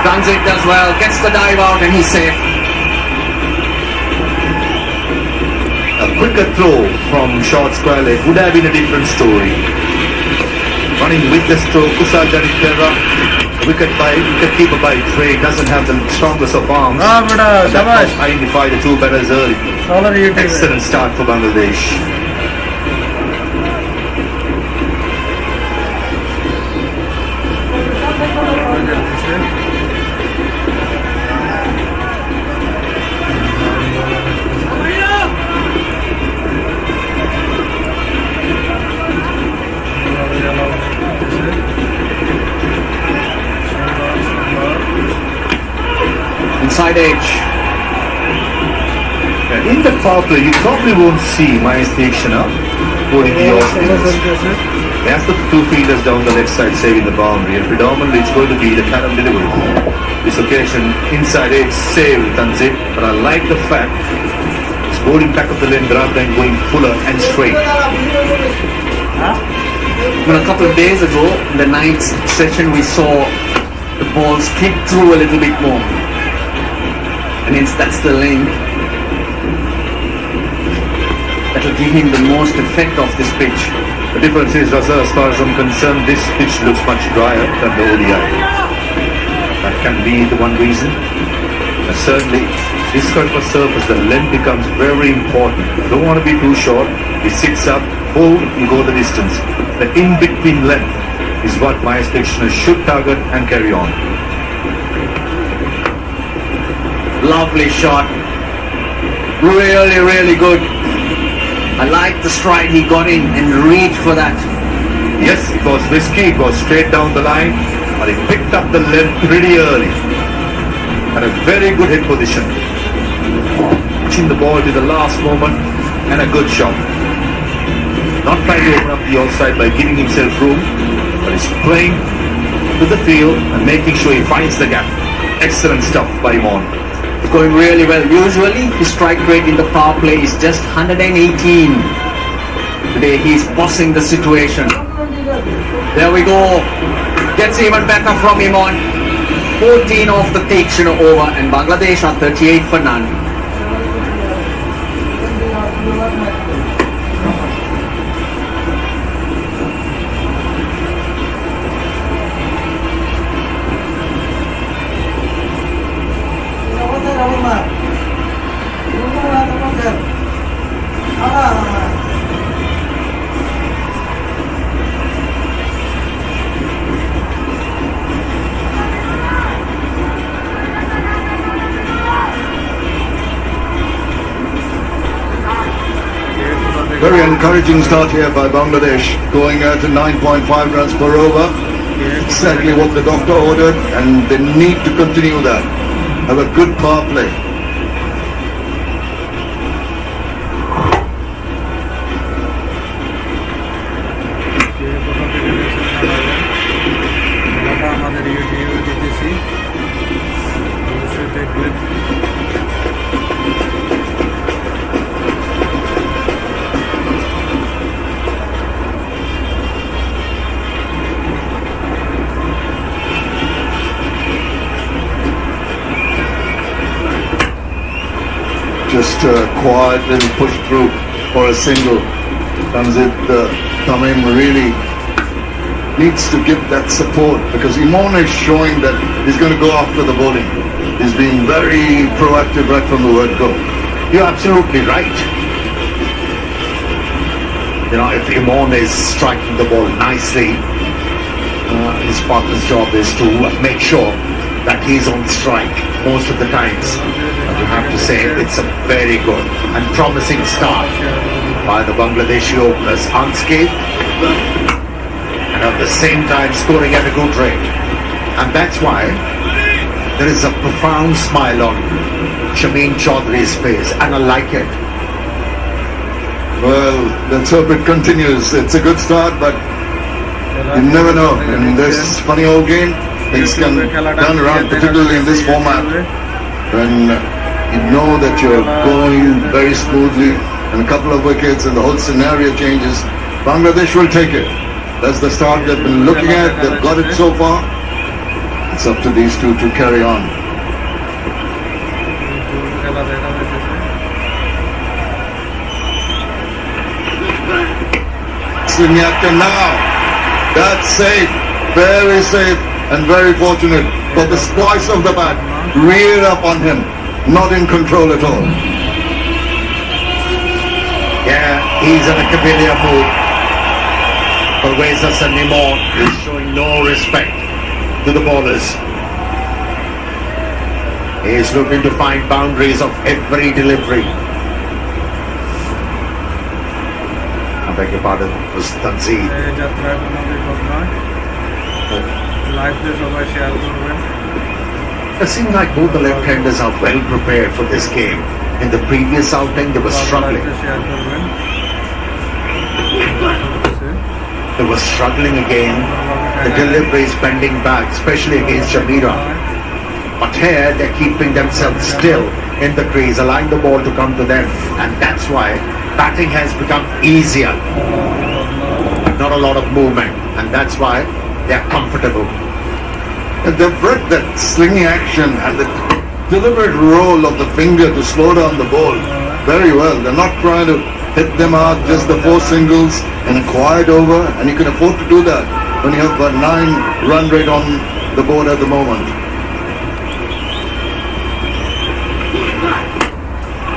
Runs it, does well, gets the dive out and he's safe. A quicker throw from short square leg would have been a different story. Running with the stroke, Kusal Janitera, wicket-keeper by trade, doesn't have the strongest of arms. That helps identify the two batters early. Excellent start for Bangladesh. Inside edge. In the power play, you probably won't see Mahesh Deekshana holding the off-spins. That's the two fielders down the left side saving the boundary, and predominantly it's going to be the carom delivery. This occasion, inside edge save Tanzit, but I like the fact it's bowling back of the length rather than going fuller and straight. When a couple of days ago, in the ninth session, we saw the balls kick through a little bit more. And hence that's the length that will give him the most effect of this pitch. The difference is, Raza, as far as I'm concerned, this pitch looks much drier than the ODI. That can be the one reason. And certainly, this kind of a surface, the length becomes very important. You don't want to be too short. He sits up, pull, you go the distance. The in-between length is what Mahesh Deekshana should target and carry on. Lovely shot. Really, really good. I like the stride he got in and reached for that. Yes, it was risky. It was straight down the line, but he picked up the length pretty early. Had a very good hit position. Pitching the ball to the last moment and a good shot. Not trying to open up the outside by giving himself room, but he's playing to the field and making sure he finds the gap. Excellent stuff by Imon. Going really well. Usually his strike rate in the power play is just 118. Today he's bossing the situation. There we go. Gets even better from Imon. 14 off the Deekshana over, and Bangladesh are 38 for none. Very encouraging start here by Bangladesh, going at 9.5 runs per over. Exactly what the doctor ordered, and they need to continue that. Have a good power play. Just a quiet little push through for a single. Tanzit Tamim really needs to give that support, because Imon is showing that he's going to go after the bowling. He's been very proactive right from the word go. You're absolutely right. You know, if Imon is striking the ball nicely, his partner's job is to make sure that he's on strike most of the times. But you have to say it's a very good and promising start by the Bangladeshi openers, unscathed and at the same time scoring at a good rate. And that's why there is a profound smile on Shameen Chaudhary's face, and I like it. Well, let's hope it continues. It's a good start, but you never know. In this funny old game, things can turn around, particularly in this format, when you know that you're going very smoothly and a couple of wickets and the whole scenario changes. Bangladesh will take it. That's the start they've been looking at. They've got it so far. It's up to these two to carry on. খেলা দেখা যাচ্ছে Swinging after now. That's safe. Very safe and very fortunate. But the splice of the bat reared up on him. Not in control at all. Yeah, he's in a camellia mood. Probasher anymore is showing no respect to the bowlers. He is looking to find boundaries of every delivery. I beg your pardon, it was Tanzeen. এই যাত্রায় কোনো বিপদ নয় লাইভে সবাই share করবেন It seems like both the left-handers are well prepared for this game. In the previous outing, they were struggling. Share করবেন They were struggling again. The deliveries bending back, especially against Jamira. But here, they're keeping themselves still in the crease, allowing the ball to come to them. And that's why batting has become easier. Not a lot of movement. And that's why they're comfortable. And they've read that slinging action and the deliberate roll of the finger to slow down the ball very well. They're not trying to hit them out, just the 4 singles and a quiet over. And you can afford to do that when you have a 9-run rate on the board at the moment.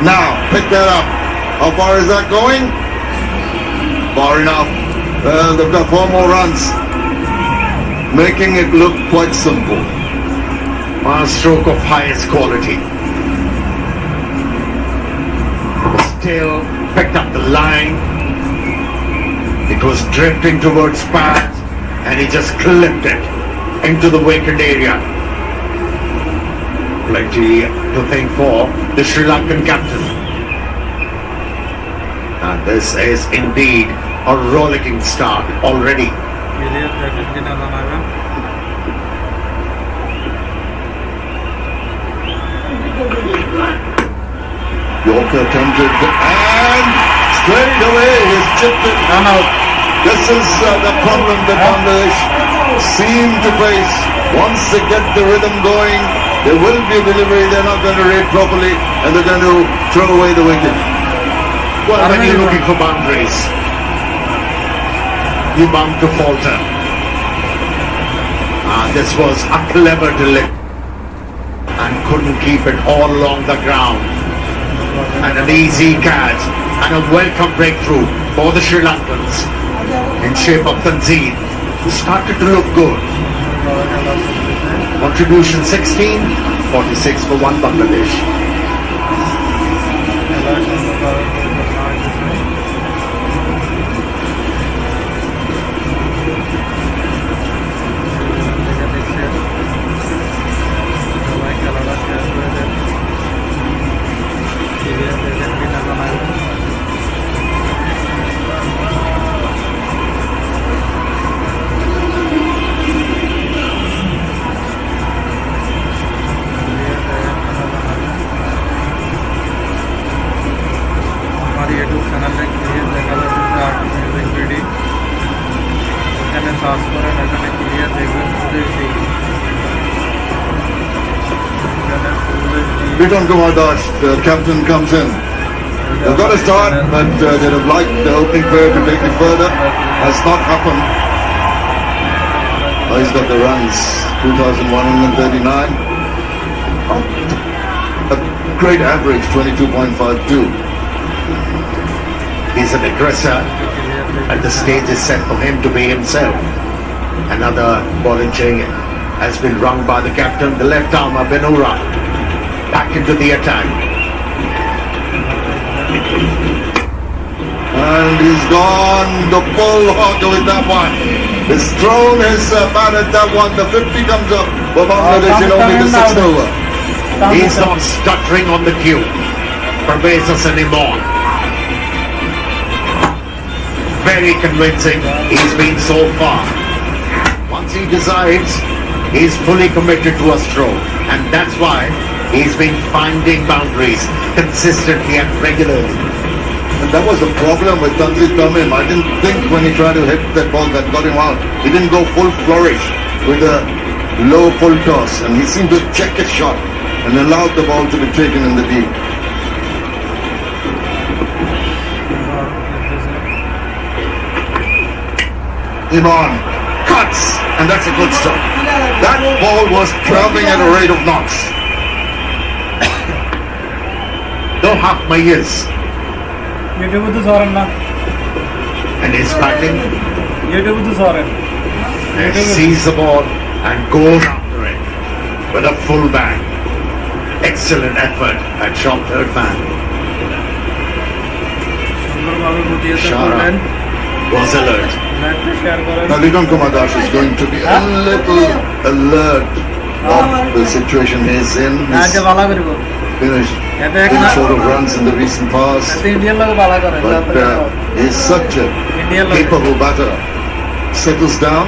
Now, pick that up. How far is that going? Far enough. Well, they've got 4 more runs, making it look quite simple. A stroke of highest quality. But still picked up the line. It was drifting towards path and he just clipped it into the vacant area. Plenty to think for the Sri Lankan captain. And this is indeed a rollicking start already. Clear দেখেন কিনা জানাবেন Yorker attempted and straight away he's chipped it. Run out This is the problem that Bangladesh seem to face. Once they get the rhythm going, there will be a delivery. They're not going to rate properly and they're going to throw away the wicket. Well, when you're looking for boundaries, you bound to falter. This was a clever delivery and couldn't keep it all along the ground. And an easy catch and a welcome breakthrough for the Sri Lankans in shape of Tanzeen, who started to look good. Contribution 16, 46 for 1 Bangladesh. খেলা সুন্দর করার পরিকল্পনা হয়েছে দেখছেন সবাই খেলাটা share করে দেন clear দেখেন কিনা জানাবেন আমার ইউটিউব চ্যানেলে ক্লিয়ার দেখা যাচ্ছে rtmusicbd এখানে সার্চ করেন এখানে ক্লিয়ার দেখবেন ফুল এইচডি এখানে full HD Biton Kumardas, the captain, comes in. They've got a start, but they'd have liked the opening player to take it further. Has not happened. Oh, he's got the runs, 2,139. A great average, 22.52. He's an aggressor and the stage is set for him to be himself. Another bowling change has been rung by the captain, the left armer Benura. Back into the attack. And he's gone the full hog with that one. He's thrown his bat at that one. The 50 comes up for Bangladesh in only the 6th over. He's not stuttering on the cue. Probasher anymore. Very convincing he's been so far. Once he decides, he's fully committed to a stroke. And that's why he's been finding boundaries consistently and regularly. And that was the problem with Tanzeen Tamim. I didn't think when he tried to hit that ball that got him out. He didn't go full flourish with the low full toss, and he seemed to check his shot and allowed the ball to be taken in the deep. Iman cuts, and that's a good stop. That ball was traveling at a rate of knots. Don't half my ears. YouTube to Soren na. And he's batting, YouTube to Soren. and sees the ball and goes after it with a full bang. Excellent effort at shot third man. সুন্দরভাবে গুটিয়েছে Shara করলেন was alert. লাইভটা share করেন Now, Ligon Kumar Das is going to be a little alert of the situation he's in. আজকে He's ভালো করব finished এতে good এখন sort of runs in the recent past, এতে ইন্ডিয়ান লোক ভালো করে but he's such a Indian লোক capable batter. Settles down.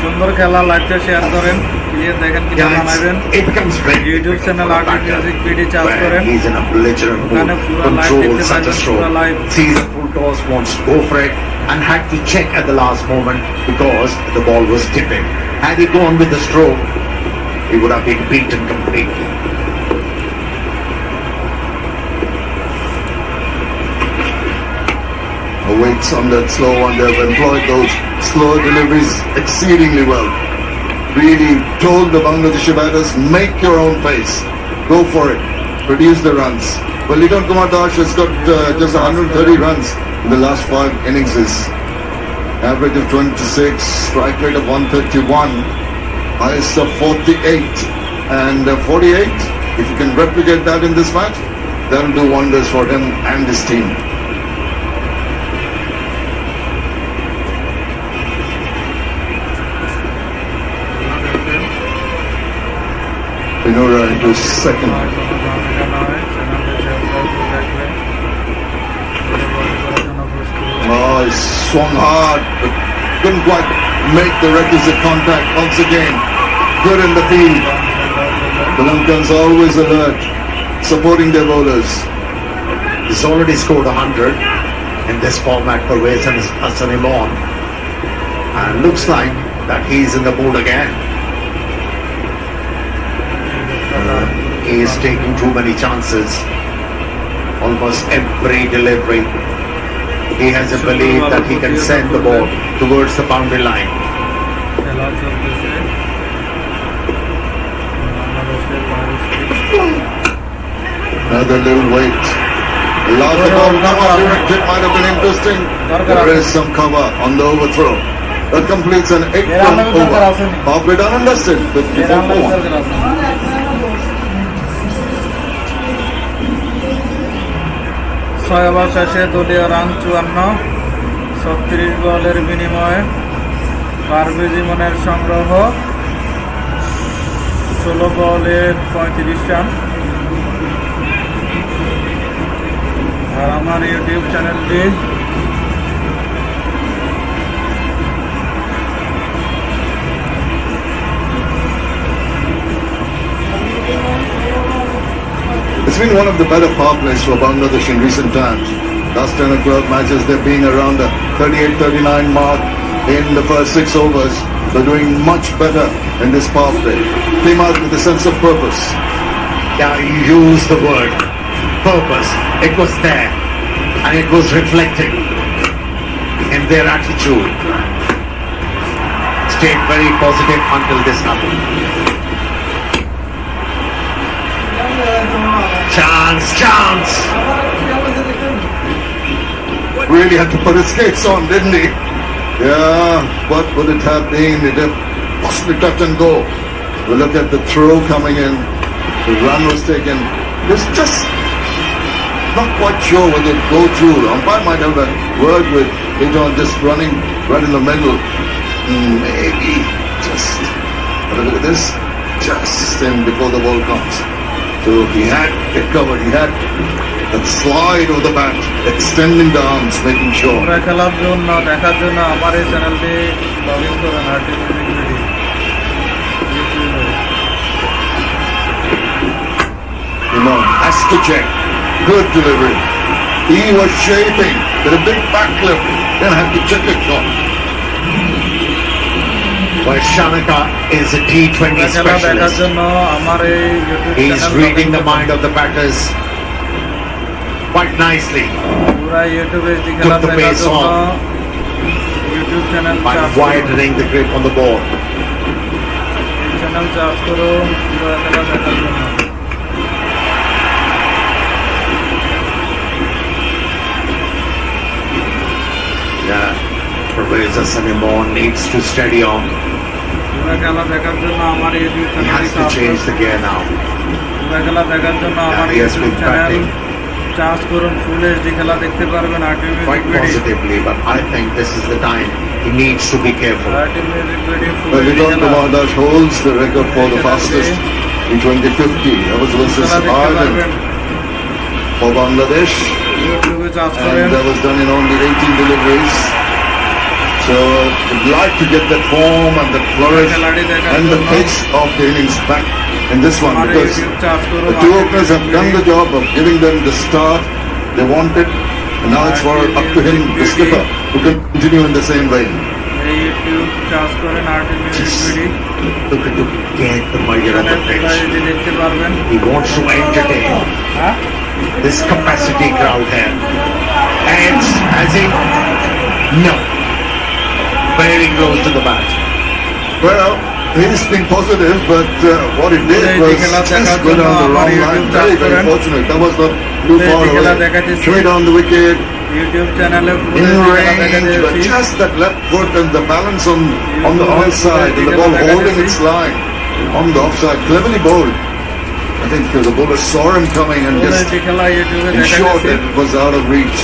সুন্দর খেলা লাইভটা শেয়ার করেন ক্লিয়ার দেখেন কিনা Yeah, বানাবেন it becomes very YouTube difficult channel for a RT batter musicbd charge where করেন he's in a belligerent mood, ওখানে পুরো live controls দেখতে such a পাবেন, stroke, পুরো live। sees a full toss, wants to go for it, and had to check at the last moment because the ball was tipping. Had he gone with the stroke, he would have been beaten completely. Waits on that slow one. They've employed those slow deliveries exceedingly well. Really told the Bangladeshi batters, make your own pace. Go for it. Produce the runs. Well, Ligon Kumar Das has got just 130 runs in the last 5 innings. Average of 26, strike rate of 131, highest of 48 and 48. If you can replicate that in this match, that'll do wonders for him and his team. Pinora into second. Oh, he swung hard, but couldn't quite make the requisite contact once again. Good in the field. The Lankans always alert, supporting their bowlers. He's already scored 100 in this format for Hassan Imam, and looks like that he's in the mood again. He is taking too many chances. Almost every delivery, he has a belief that he can send the ball towards the boundary line. খেলা চলতেছে বাংলাদেশের Another little wait. Allows the ball to come out directed, might have been interesting. There is some cover on the overthrow. That completes an 8-run over. Halfway done and dusted. 54-4. ছয় over শেষে দলীয় run 54, 36 বলের বিনিময়ে পারভেজ ইমনের সংগ্রহ 16 বলে 35 run. আর আমার YouTube চ্যানেলটি It's been one of the better power plays for Bangladesh in recent times. Last 10 or 12 matches, they're being around the 38-39 mark in the first 6 overs. They're doing much better in this power play. Came out with a sense of purpose. Yeah, you use the word purpose. It was there, and it was reflecting in their attitude. Stayed very positive until this happened. Chance! Really had to put his skates on, didn't he? Yeah, what would it have been? It had possibly touch and go. We look at the throw coming in. The run was taken. It's just not quite sure whether it go through. The umpire might have a word with it on just running right in the middle. Maybe just, but look at this, just in before the ball comes. So he had it covered. He had that slide of the bat, extending the arms, making sure. আমরা খেলার জন্য দেখার জন্য আমার এই চ্যানেলটি log in করুন RT মিউজিকবিডি ইউটিউবে। You know, has to check. Good delivery. He was shaping with a big backflip, then had to check it shot. Well, Shanaka is a T20 খেলা দেখার specialist. জন্য আমার এই YouTube He's reading the mind of the batters quite nicely পুরা ইউটিউবে এই খেলা Took the দেখার pace জন্য on. YouTube channel by charge widening the grip on the ball. Channel charge করুন পুরা খেলা দেখার জন্য Yeah, Professor Sanimon needs to steady on. পুরা খেলা দেখার জন্য আমার YouTube He channel has to change the gear now. পুরা খেলা দেখার জন্য আমার he has YouTube been channel batting. Charge করুন ফুল এইচডি খেলা দেখতে পারবেন Quite positively, but I think this is the time he needs to be careful. Full Well, HD Vikrant খেলা Kumar holds the record for the fastest in 2050. That was versus খেলা দেখতে Ireland পারবেন for Bangladesh, ইউটিউবে charge করেন and that was done in only 18 deliveries. So we'd like to get that form and the flourish and the pace of the innings back in this one, আমার because YouTube charge করুন the two openers have done the job of giving them the start they wanted, and now it's for up to him, the skipper, to continue in the same vein. এই YouTube charge করেন rtmusicbd Looking to get the measure of the pitch. দেখতে পারবেন He wants to entertain হ্যাঁ this capacity crowd here. And has he? No. Very close to the bat. Well, he's been positive, but what he did was just go down the wrong line. Very, very fortunate. That was not too far away. Straight on the wicket, YouTube চ্যানেলে in range, but just that left foot and the balance on the onside and the ball holding its line on the offside. Cleverly bowled. I think the bowler saw him coming and just খেলা ইউটিউবে দেখা ensured যাচ্ছে that it was out of reach.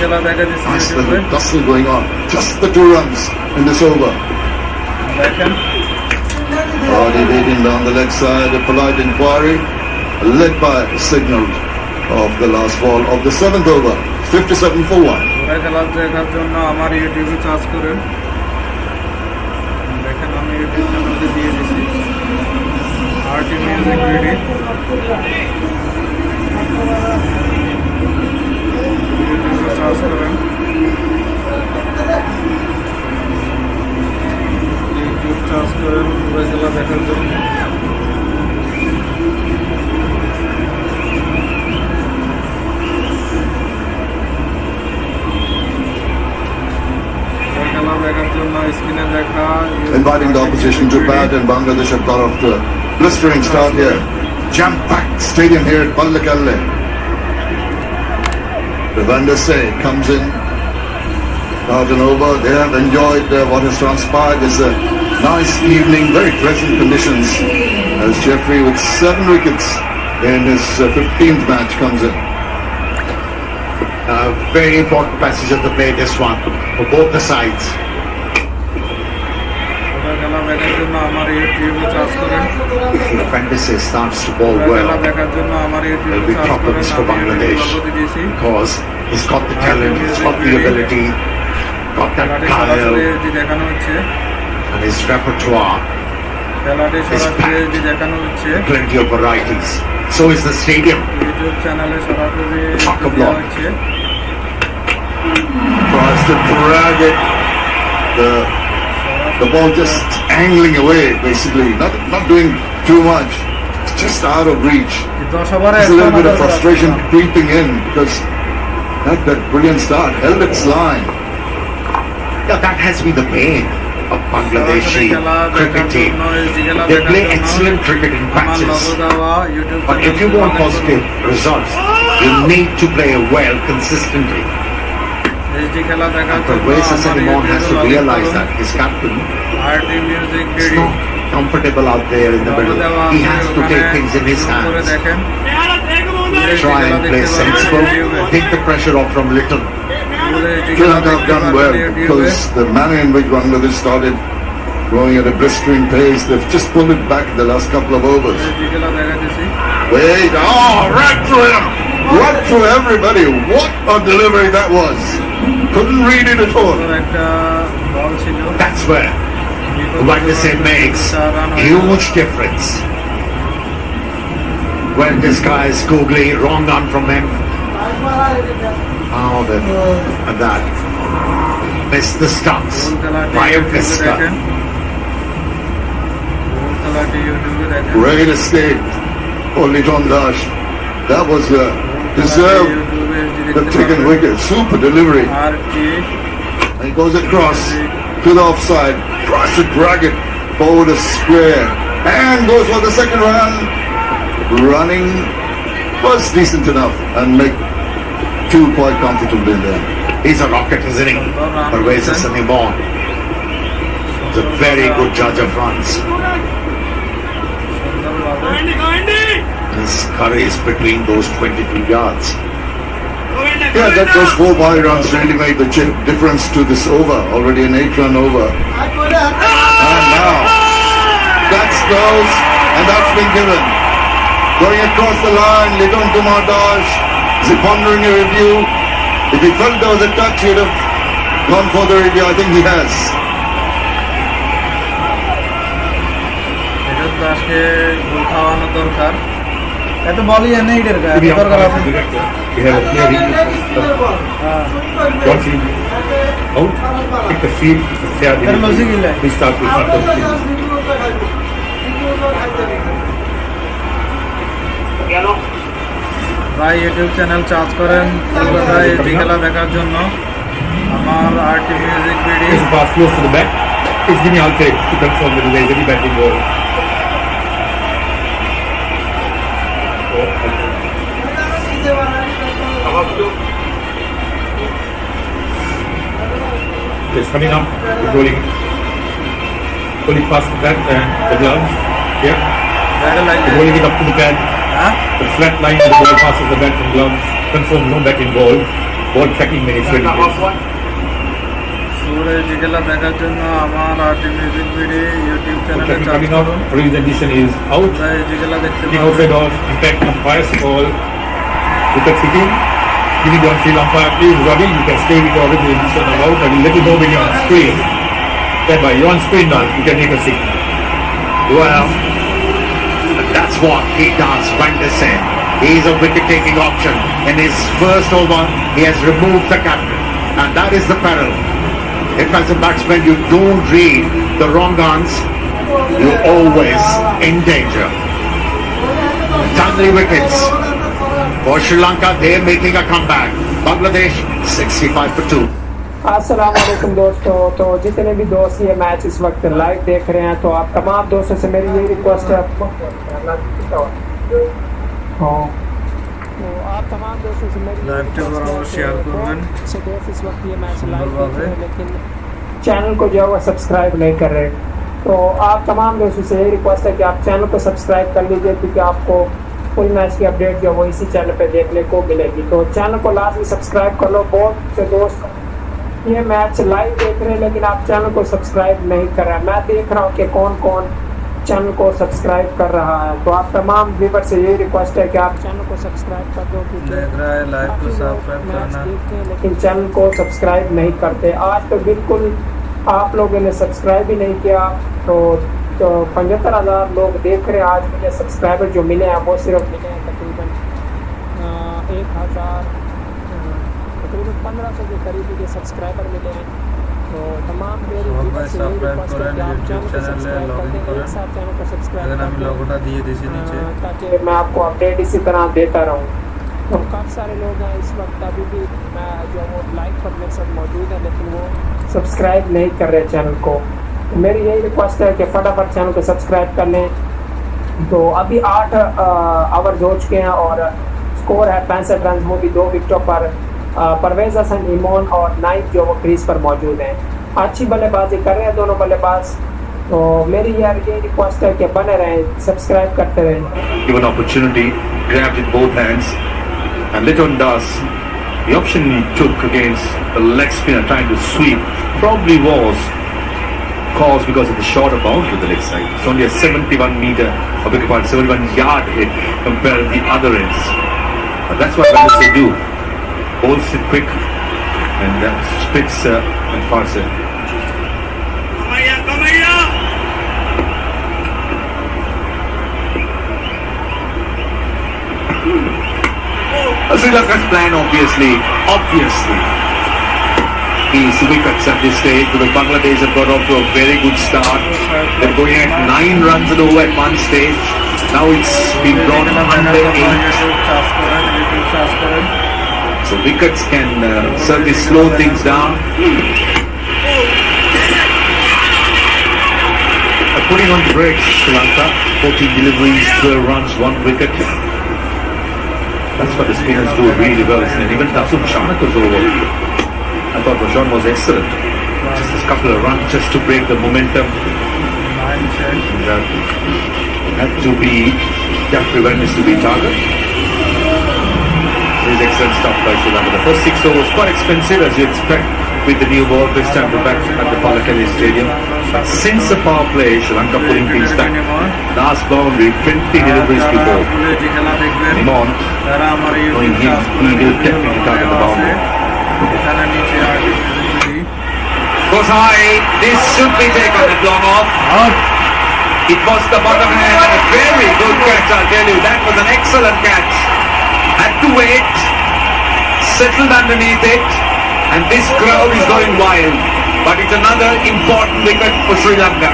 খেলা দেখা যাচ্ছে Nice ইউটিউবে little tussle going on. Just the 2 runs in this over. দেখেন Hardy waiting down the leg side, a polite inquiry, led by a signal of the last ball of the 7th over, 57 for 1. পুরা খেলা দেখার জন্য আমার ইউটিউবে charge করেন দেখেন আমি ইউটিউব চ্যানেলে দিয়ে দিছি rtmusicbd ইউটিউবে চার্জ করেন ইউটিউব চার্জ করেন পুরা খেলা দেখার জন্য Inviting the opposition to bat, and Bangladesh have got off to a blistering start here. Jam-packed stadium here at Bangla. Ravanda Say comes in, out and over. They have enjoyed what has transpired. It's a nice evening, very pleasant conditions, as Jeffrey with 7 wickets in his 15th match comes in. Very important passage of the play, this one, for both the sides. খেলা দেখার জন্য আমার ইউটিউবে charge করেন If Fantasy starts to bowl খেলা well, দেখার জন্য আমার there'll ইউটিউবে be চার্জ করেন problems for আমি ইউটিউবে Bangladesh লোগো দিয়েছি because he's got the talent, he's got the ability, got that খেলাটি guile সরাসরি এইচডি দেখানো হচ্ছে and his repertoire, খেলাটি সরাসরি এইচডি দেখানো হচ্ছে plenty of varieties. So is the stadium. YouTube চ্যানেলে সরাসরি Chock a এইচডি block. হচ্ছে Tries to drag it. The ball just angling away, basically, not doing too much. It's just out of reach. 10 ওভারে There's a little bit of frustration creeping in because that brilliant start held its line. Yeah, that has been the pain of Bangladeshi cricket team. They play excellent cricket in আমার patches, logo দেওয়া YouTube but if you want positive results, you need to play well consistently. HD খেলা দেখার And জন্য Professor আমার Sanimon has to ইউটিউবে realize that his captain rtmusicbd is not comfortable out there in the logo middle. দেওয়া He আছে has to ওখানে take things in his zoom করে hands, দেখেন try and play sensible, take the pressure off from Little. Still have done well because the manner in which Bangladesh started going at a blistering pace, they've just pulled it back the last couple of overs. খেলা দেখাতেছি Wait, right through him! Right through everybody! What a delivery that was! Couldn't read it at all. একটা বল ছিল That's where what they say makes huge difference. When this guy is googly, wrong run from him, of it. And that. Missed the stumps. Five missed দেখেন খেলাটি ইউটিউবে দেখেন Great escape. Only John Dash. That was deserved. The taken wicket. Super delivery. আর কি And he goes across to the offside. Tries to drag it forward a square. And goes for the second run. Running was decent enough and make two quite comfortable in there. He's a rocket, isn't he? Parvez Hassan Imam. He's a very good judge of runs. His curry is between those 22 yards. Yeah, those 4 wide runs really made the difference to this over. Already an 8-run over. And now, that's goes, and that's been given. Going across the line, Liton Kumar Dash. Is he pondering a review? If he felt there was a touch, he'd have gone for the review. I think he has. Liton দাসকে গোল খাওয়ানো দরকার এত বলই নেই এর গায়ে দরকার আছে We have a clear review. Once he out, pick the field, the fair Then music delivery. is like- We start with front of the field. ভাই ইউটিউব চ্যানেল চার্জ করেন কলকাতা এই খেলা দেখার জন্য আমার RT music video This pass close to the back. It's giving out take to confirm that there is any batting ball. It's coming up, it's rolling. Pulling past the bat and the gloves. Yeah. ব্যাটে It's লাগে rolling it up to the pad. হ্যাঁ The flat line, the ball passes the bat and gloves. Confirm no batting ball. Ball tracking minutes ready. পুরো এই খেলা দেখার জন্য আমার RT music video YouTube চ্যানেলে Tracking চার্জ coming করুন up. Previous edition is out. তোমরা এই খেলা দেখতে Sitting পাবে outside off. Impact umpire's call. Wicket sitting. Giving the on-field umpire, please, Ravi, you can stay with your original edition of out. I will let you know when you're on screen. Stand by. You're on screen now. You can make a signal. Well, that's what he does, Vandersen. He's a wicket-taking option. In his first over, he has removed the captain. And that is the peril. If as a batsman you don't read the wrong runs, you're always in danger. Timely wickets. For Sri Lanka, they're making a comeback. Bangladesh, 65 for 2. अस्सलाम वालेकुम दोस्तों। तो जितने भी दोस्त ये match इस वक्त लाइव देख रहे हैं तो आप तमाम दोस्तों से मेरी यही रिक्वेस्ट है तो आप तमाम दोस्तों से मेरी লাইভটা বরাবর শেয়ার করবেন से दोस्त इस वक्त ये मैच लाइव देख सुंदरभावे। रहे हैं लेकिन चैनल को जो है वो सब्सक्राइब नहीं कर रहे। तो आप तमाम दोस्तों से यही रिक्वेस्ट है कि आप चैनल को सब्सक्राइब कर लीजिए क्योंकि आपको फुल मैच की अपडेट जो है वो इसी चैनल पे देखने को मिलेगी। तो चैनल को लाजमी सब्सक्राइब कर लो। बहुत से दोस्त ये मैच लाइव देख रहे हैं लेकिन आप चैनल को सब्सक्राइब नहीं कर रहे हैं। मैं देख रहा हूँ कि कौन कौन चैनल को सब्सक्राइब कर रहा है। तो आप तमाम व्यूअर से यही रिक्वेस्ट है कि आप चैनल को सब्सक्राइब कर दो क्योंकि देख रहा है लाइव को काफी लोग सब्सक्राइब मैच करना देखते हैं लेकिन चैनल को सब्सक्राइब नहीं करते। आज तो बिल्कुल आप लोगों ने सब्सक्राइब ही नहीं किया। तो 75,000 लोग देख रहे हैं। आज मुझे सब्सक्राइबर जो मिले हैं वो सिर्फ मिले हैं तकरीबन 1,000 तकरीबन 1500 के करीब मुझे सब्सक्राइबर मिले हैं। तो तमाम मेरे সবাই व्यूअर्स से यही সাবস্ক্রাইব रिक्वेस्ट है করেন कि आप ইউটিউব चैनल को চ্যানেলে सब्सक्राइब লগ कर ইন दें। করেন एक साथ चैनल को सब्सक्राइब এখানে আমি कर दें লোগোটা দিয়ে দিয়েছি নিচে ताकि मैं आपको अपडेट इसी तरह देता रहूँ। तो काफ़ी सारे लोग हैं इस वक्त अभी भी मैं जो वो लाइव पर मेरे साथ मौजूद है लेकिन वो सब्सक्राइब नहीं कर रहे चैनल को। तो मेरी यही रिक्वेस्ट है कि फटाफट चैनल को सब्सक्राइब कर लें। तो अभी 8 आवर्स हो चुके हैं और स्कोर है 65 रन। वो भी 2 विकेटों पर परवेज हसन इमोन और नाइक जो वो क्रीज पर मौजूद हैं। अच्छी बल्लेबाजी कर रहे हैं दोनों बल्लेबाज। तो मेरी यार ये रिक्वेस्ट है कि बने रहें, सब्सक्राइब करते रहें। Given opportunity, grabbed in both hands, and Liton Das, the option he took against the leg spinner trying to sweep probably was caused because of the shorter bound to the leg side. It's only a 71 yard hit compared to the other ends. But that's what they do. Holds it quick and spits and fires it. Sri Lanka's plan obviously is wickets at this stage because Bangladesh have got off to a very good start. They're going at 9 runs in over at one stage. Now it's been brought under 8. So wickets can certainly slow things down. Putting on the brakes, Sri Lanka. 14 deliveries, 12 runs, 1 wicket. That's what the spinners do really well, isn't it? Even Dasun Chanak was over. I thought Rajan was excellent. Just a couple of runs just to break the momentum. Had to be prevent to be target. This is excellent stuff by Sri Lanka. The first 6 overs quite expensive as you expect with the new ball this time back at the Palakali Stadium. Since the power play, Sri Lanka putting things back. Last boundary, 20 deliveries before. Imon, knowing him, he will definitely target the boundary. Goes high. This should be taken at long off. It was the bottom hand and a very good catch, I'll tell you. That was an excellent catch. Had to wait, settled underneath it, and this crowd is going wild. But it's another important wicket for Sri Lanka.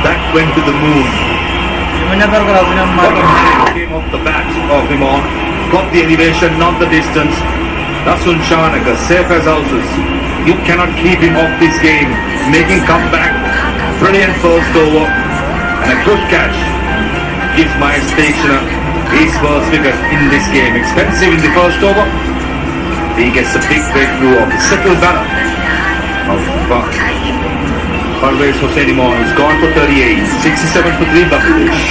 That went to the moon. Bottom hand came off the bat of Imon, got the elevation, not the distance. Dasun Chanak, safe as houses. You cannot keep him off this game. Making comeback. Brilliant first over. And a good catch. Gives my stationer his first wicket in this game. Expensive in the first over. He gets a big breakthrough of the settled batter of Parvez Hossain Imon, who's gone for 38. 67 for 3 Bangladesh.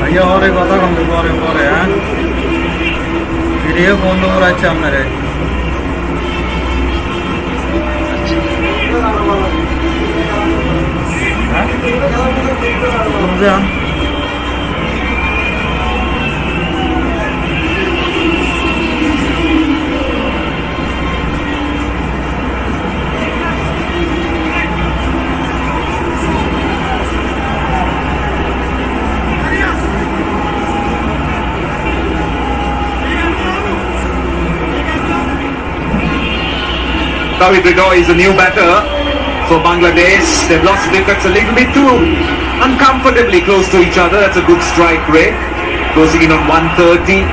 भैया और एक কথা কম পরে পরে হ্যাঁ video বন্ধ করা আছে আপনারে হ্যাঁ Viralvideo is a new batter for Bangladesh. They've lost wickets a little bit too uncomfortably close to each other. That's a good strike rate. Closing in on 130.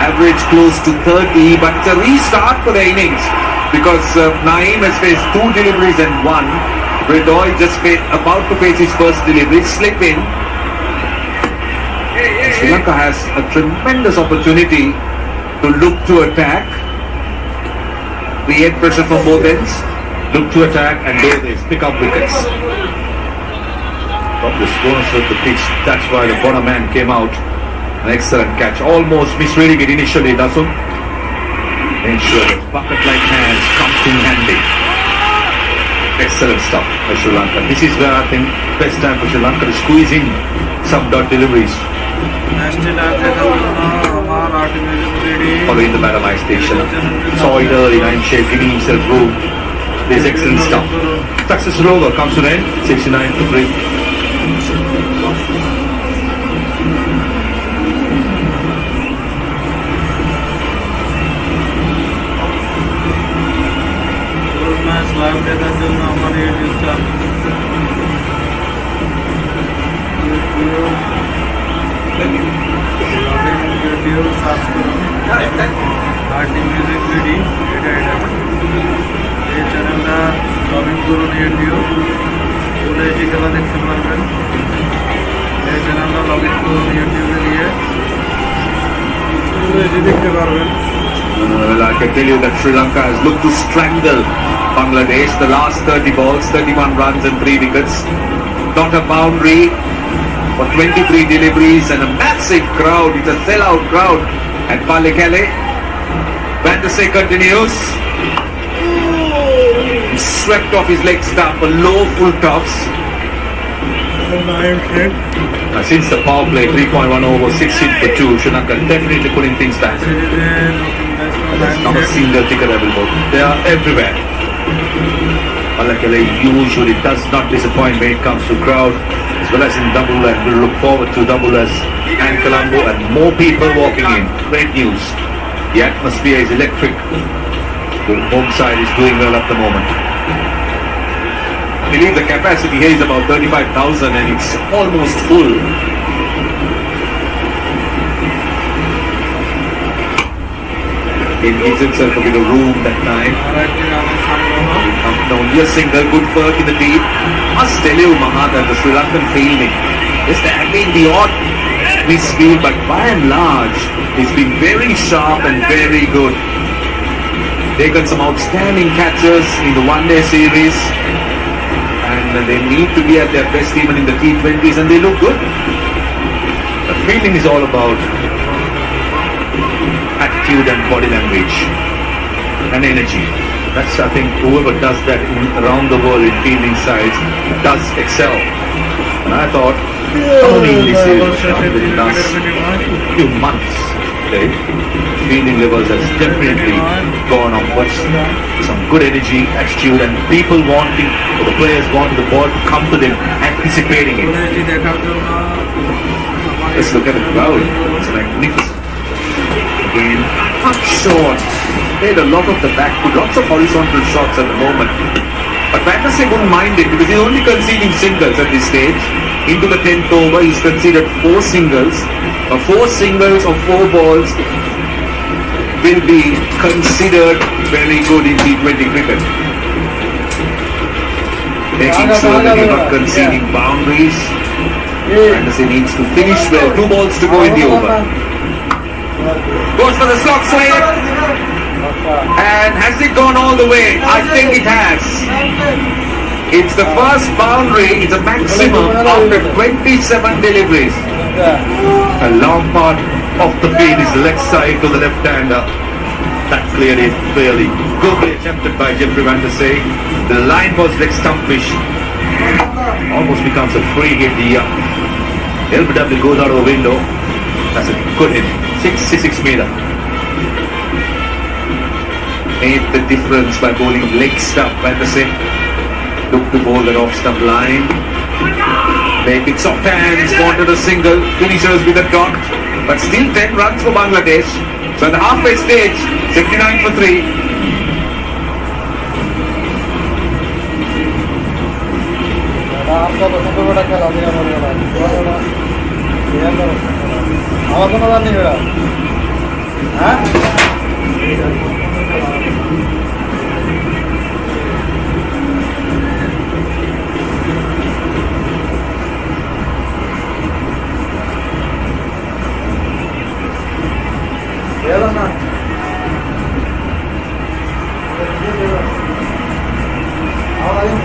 Average close to 30. But it's a restart for the innings because Naeem has faced 2 deliveries and 1. Viralvideo is just about to face his first delivery. Slip in. Sri Lanka has a tremendous opportunity to look to attack. Create pressure from both ends, look to attack, and there they pick up wickets. Got the bonus with the pitch, that's why the bottom man came out. An excellent catch, almost misreading it initially, Dasun. Made sure that bucket-like hands comes in handy. Excellent stuff by Sri Lanka. This is where I think best time for Sri Lanka to squeeze in some dot deliveries. Following the batter my station. Saw it early, 9 shape, giving himself room. This is excellent stuff. Successful over comes to an end, 69 for 3. rtmusicbd এই চ্যানেলটা log in করুন YouTube ফুলে এটি খেলা দেখতে পারবেন এই চ্যানেলটা লগ ইন করুন ইউটিউবে গিয়ে ফুলে এটি দেখতে পারবেন Well, I can tell you that Sri Lanka has looked to strangle Bangladesh. The last 30 balls, 31 runs and 3 wickets. Not a boundary for 23 deliveries and a massive crowd. It's a sell-out crowd at Palakali. Van der Sar continues. He swept off his leg stump, a low full toss. Since the power play, 3.1 over, 6 hit for 2, Sri Lanka definitely putting things back. Not a single ticket available. They are everywhere. Palakali usually does not disappoint when it comes to crowd. as well as in double, and we'll look forward to double as and Colombo and more people walking in. Great news. The atmosphere is electric. The home side is doing well at the moment. I believe the capacity here is about 35,000 and it's almost full. It gives himself a bit of room that time. Only a single, good work in the deep. Must tell you, Mahada, the Sri Lankan fielding. Yes, there have been the odd misfield, but by and large, it's been very sharp and very good. Taken some outstanding catches in the one-day series, and they need to be at their best even in the T20s, and they look good. The fielding is all about attitude and body language and energy. That's, I think, whoever does that around the world in fielding sides does excel. And I thought, only in this series, in the last few months, okay, fielding levels has definitely gone upwards. Some good energy, attitude, and people wanting, or the players wanting the ball to come to them, anticipating it. Let's look at the crowd. It's magnificent. Again, up short. Played a lot of the back foot, lots of horizontal shots at the moment. But Vanderse wouldn't mind it because he's only conceding singles at this stage. Into the 10th over, he's conceded 4 singles. 4 singles of 4 balls will be considered very good in T20 cricket. Making sure that you're not conceding boundaries. Vanderse needs to finish well. 2 balls to go in the over. Goes for the slog sweep. And has it gone all the way? I think it has. It's the first boundary. It's a maximum after 27 deliveries. A long part of the field is leg side to the left-hander. That cleared it clearly. Googly attempted by Jeffrey Vanderse. The line was leg stumpish. Almost becomes a free hit. The LBW goes out of the window. That's a good hit. 66 meter. Made the difference by bowling leg stump. Vanderse looked to bowl that off stump line. Made it soft hands, wanted a single, finishers with a dot, but still 10 runs for Bangladesh. So at the halfway stage, 79 for 3.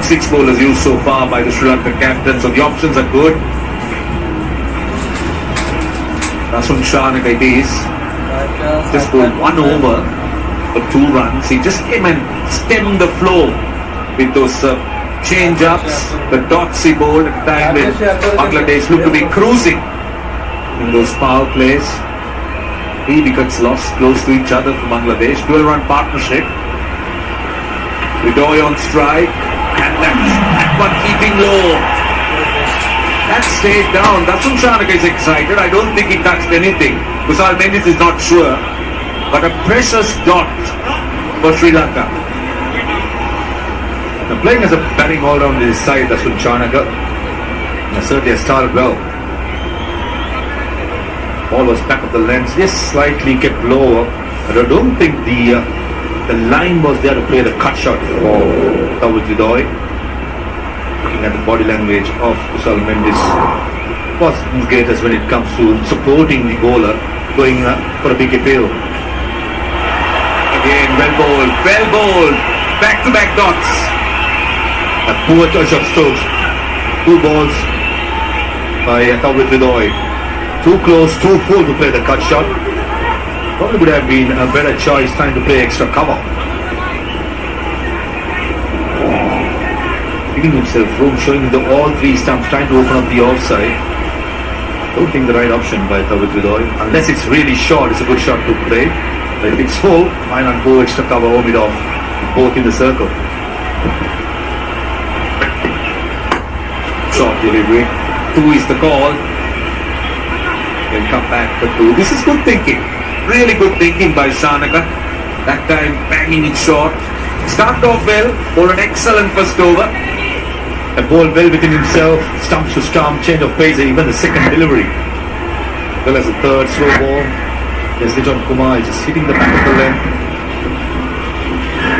Six bowlers used so far by the Sri Lankan captain, so the options are good. Rasun Shanaka it is. Just bowled 1 over for 2 runs. He just came and stemmed the flow with those change-ups, the dots he bowled at the time when Bangladesh looked to be cruising in those power plays. 3 wickets lost close to each other for Bangladesh. 12-run partnership. Vidoy on strike. And that one keeping low. That stayed down. Rasun Shanaka is excited. I don't think he touched anything. Kusal Mendis is not sure. But a precious dot for Sri Lanka. Now playing as a batting all-round on his side, Rasun Shanaka certainly has started well. Ball was back of the lens, yes, slightly kept lower, but I don't think the line was there to play the cut shot for Tawid Vidoy. Looking at the body language of Kusal Mendis, was his greatest when it comes to supporting the bowler, going for a big appeal. Again, well bowled, back-to-back dots. A poor touch of Stokes. 2 balls by Tawid Vidoy. Too close, too full to play the cut shot. Probably would have been a better choice trying to play extra cover. Giving himself room, showing all 3 stumps, trying to open up the offside. Don't think the right option by Tawid Vidoy. Unless it's really short, it's a good shot to play. But if it's full, why not go extra cover, home it off, both in the circle. Short delivery. 2 is the call. He'll come back for 2. This is good thinking. Really good thinking by Shanaka. That time banging it short. Started off well, bowled an excellent first over. A ball well within himself, stumps to stump, change of pace, even the second delivery. Well as a third slow ball. There's Liton Kumar just hitting the back of the length.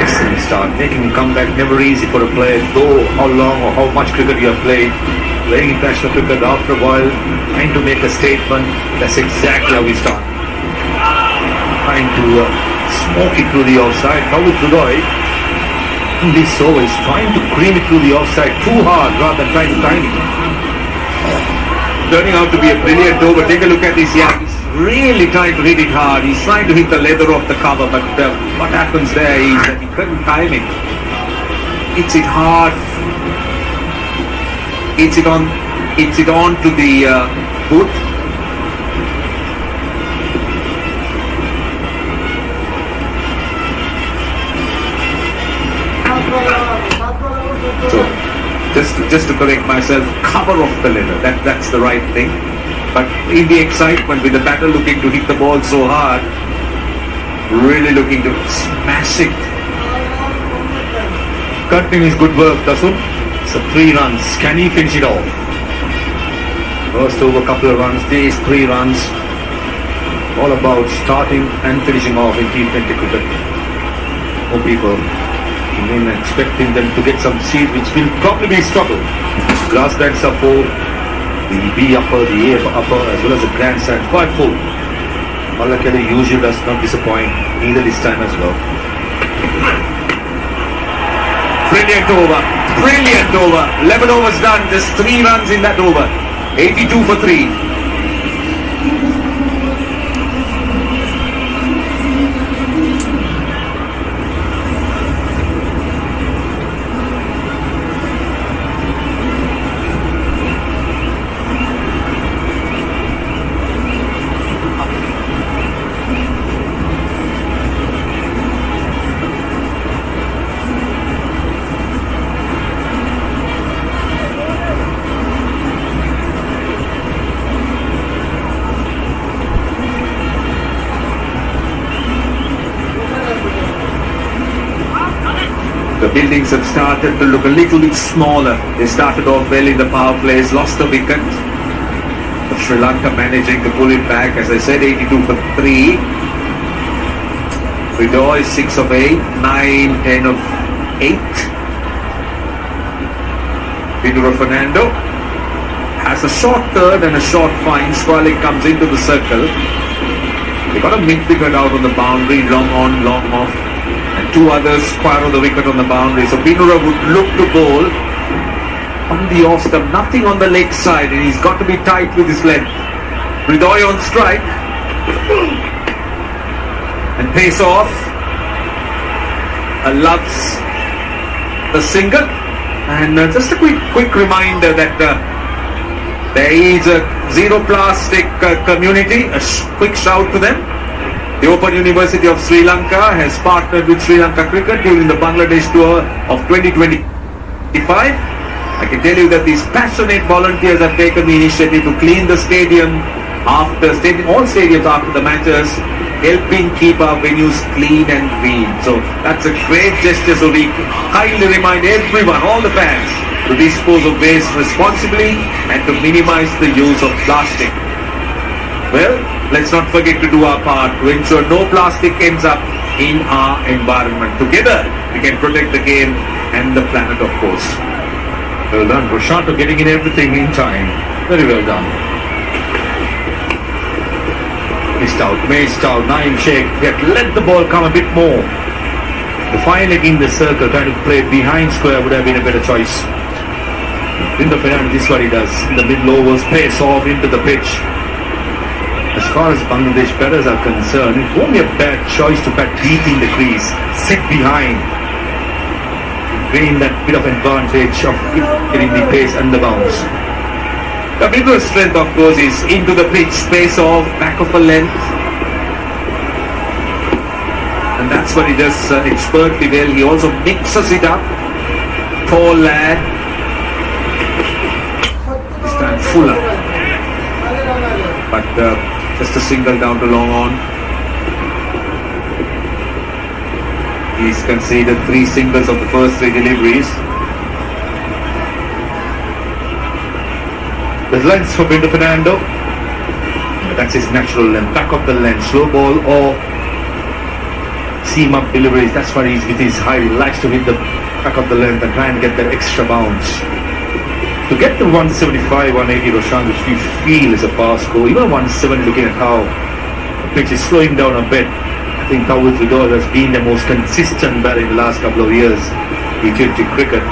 Excellent start, making him come back, never easy for a player, though how long or how much cricket you have played. Playing international cricket after a while, trying to make a statement, that's exactly how we start. Trying to smoke it through the offside. Now with Rudoy, in this over, is trying to cream it through the offside too hard rather than trying to time it. Turning out to be a brilliant over. Take a look at this here. He's really trying to hit it hard. He's trying to hit the leather of the cover, but what happens there is that he couldn't time it. Hits it hard. Hits it on to the boot. So, just to correct myself, cover off the leather. That's the right thing. But in the excitement, with the batter looking to hit the ball so hard, really looking to smash it. Continuing his good work, Dasun. So 3 runs. Can he finish it off? First over, couple of runs. These 3 runs. All about starting and finishing off in T20 cricket. More people. I mean, expecting them to get some seed, which will probably be a struggle. Grass bands are full, the B upper, the A upper, as well as the grandstand quite full. Malakali usually does not disappoint, neither this time as well. Brilliant over, brilliant over. 11 overs done, just 3 runs in that over. 82 for 3. The buildings have started to look a little bit smaller. They started off well in the power plays, lost the wicket. But Sri Lanka managing to pull it back. As I said, 82 for 3. Ridoy 6 of 8, 9, 10 of 8. Vidura Fernando has a short third and a short fine. Swalik comes into the circle. They got a mid-wicket out on the boundary, long on, long off. And 2 others square the wicket on the boundary. So Binura would look to bowl on the off stump, nothing on the leg side, and he's got to be tight with his length. Ridoy on strike and pace off. Loves the single, and just a quick reminder that there is a zero plastic community. A quick shout to them. The Open University of Sri Lanka has partnered with Sri Lanka Cricket during the Bangladesh tour of 2025. I can tell you that these passionate volunteers have taken the initiative to clean the stadium all stadiums after the matches, helping keep our venues clean and green. So that's a great gesture. So we kindly remind everyone, all the fans, to dispose of waste responsibly and to minimize the use of plastic. Well, let's not forget to do our part to ensure no plastic ends up in our environment. Together, we can protect the game and the planet, of course. Well done, Roshato, getting in everything in time. Very well done. Missed out, Naim Sheikh. We had let the ball come a bit more. The fine leg in the circle, trying to play behind square would have been a better choice. In the Fernando, this is what he does. In the middle overs, pace off into the pitch. As far as Bangladesh batters are concerned, it won't be a bad choice to bat deep in the crease, sit behind, gain that bit of advantage of getting the pace and the bounce. The bigger strength, of course, is into the pitch, pace off, back of a length. And that's what he does expertly well. He also mixes it up. Tall lad. This stand full up. But just a single down to long on. He's conceded 3 singles of the first 3 deliveries. The length for Bindo Fernando. That's his natural length. Back of the length. Slow ball or seam up deliveries. That's what he's with his height. He likes to hit the back of the length and try and get that extra bounce. To get the 175, 180 Roshan, which we feel is a pass score, even 170, looking at how the pitch is slowing down a bit. I think Viralvideo has been the most consistent batter in the last couple of years. T20 cricket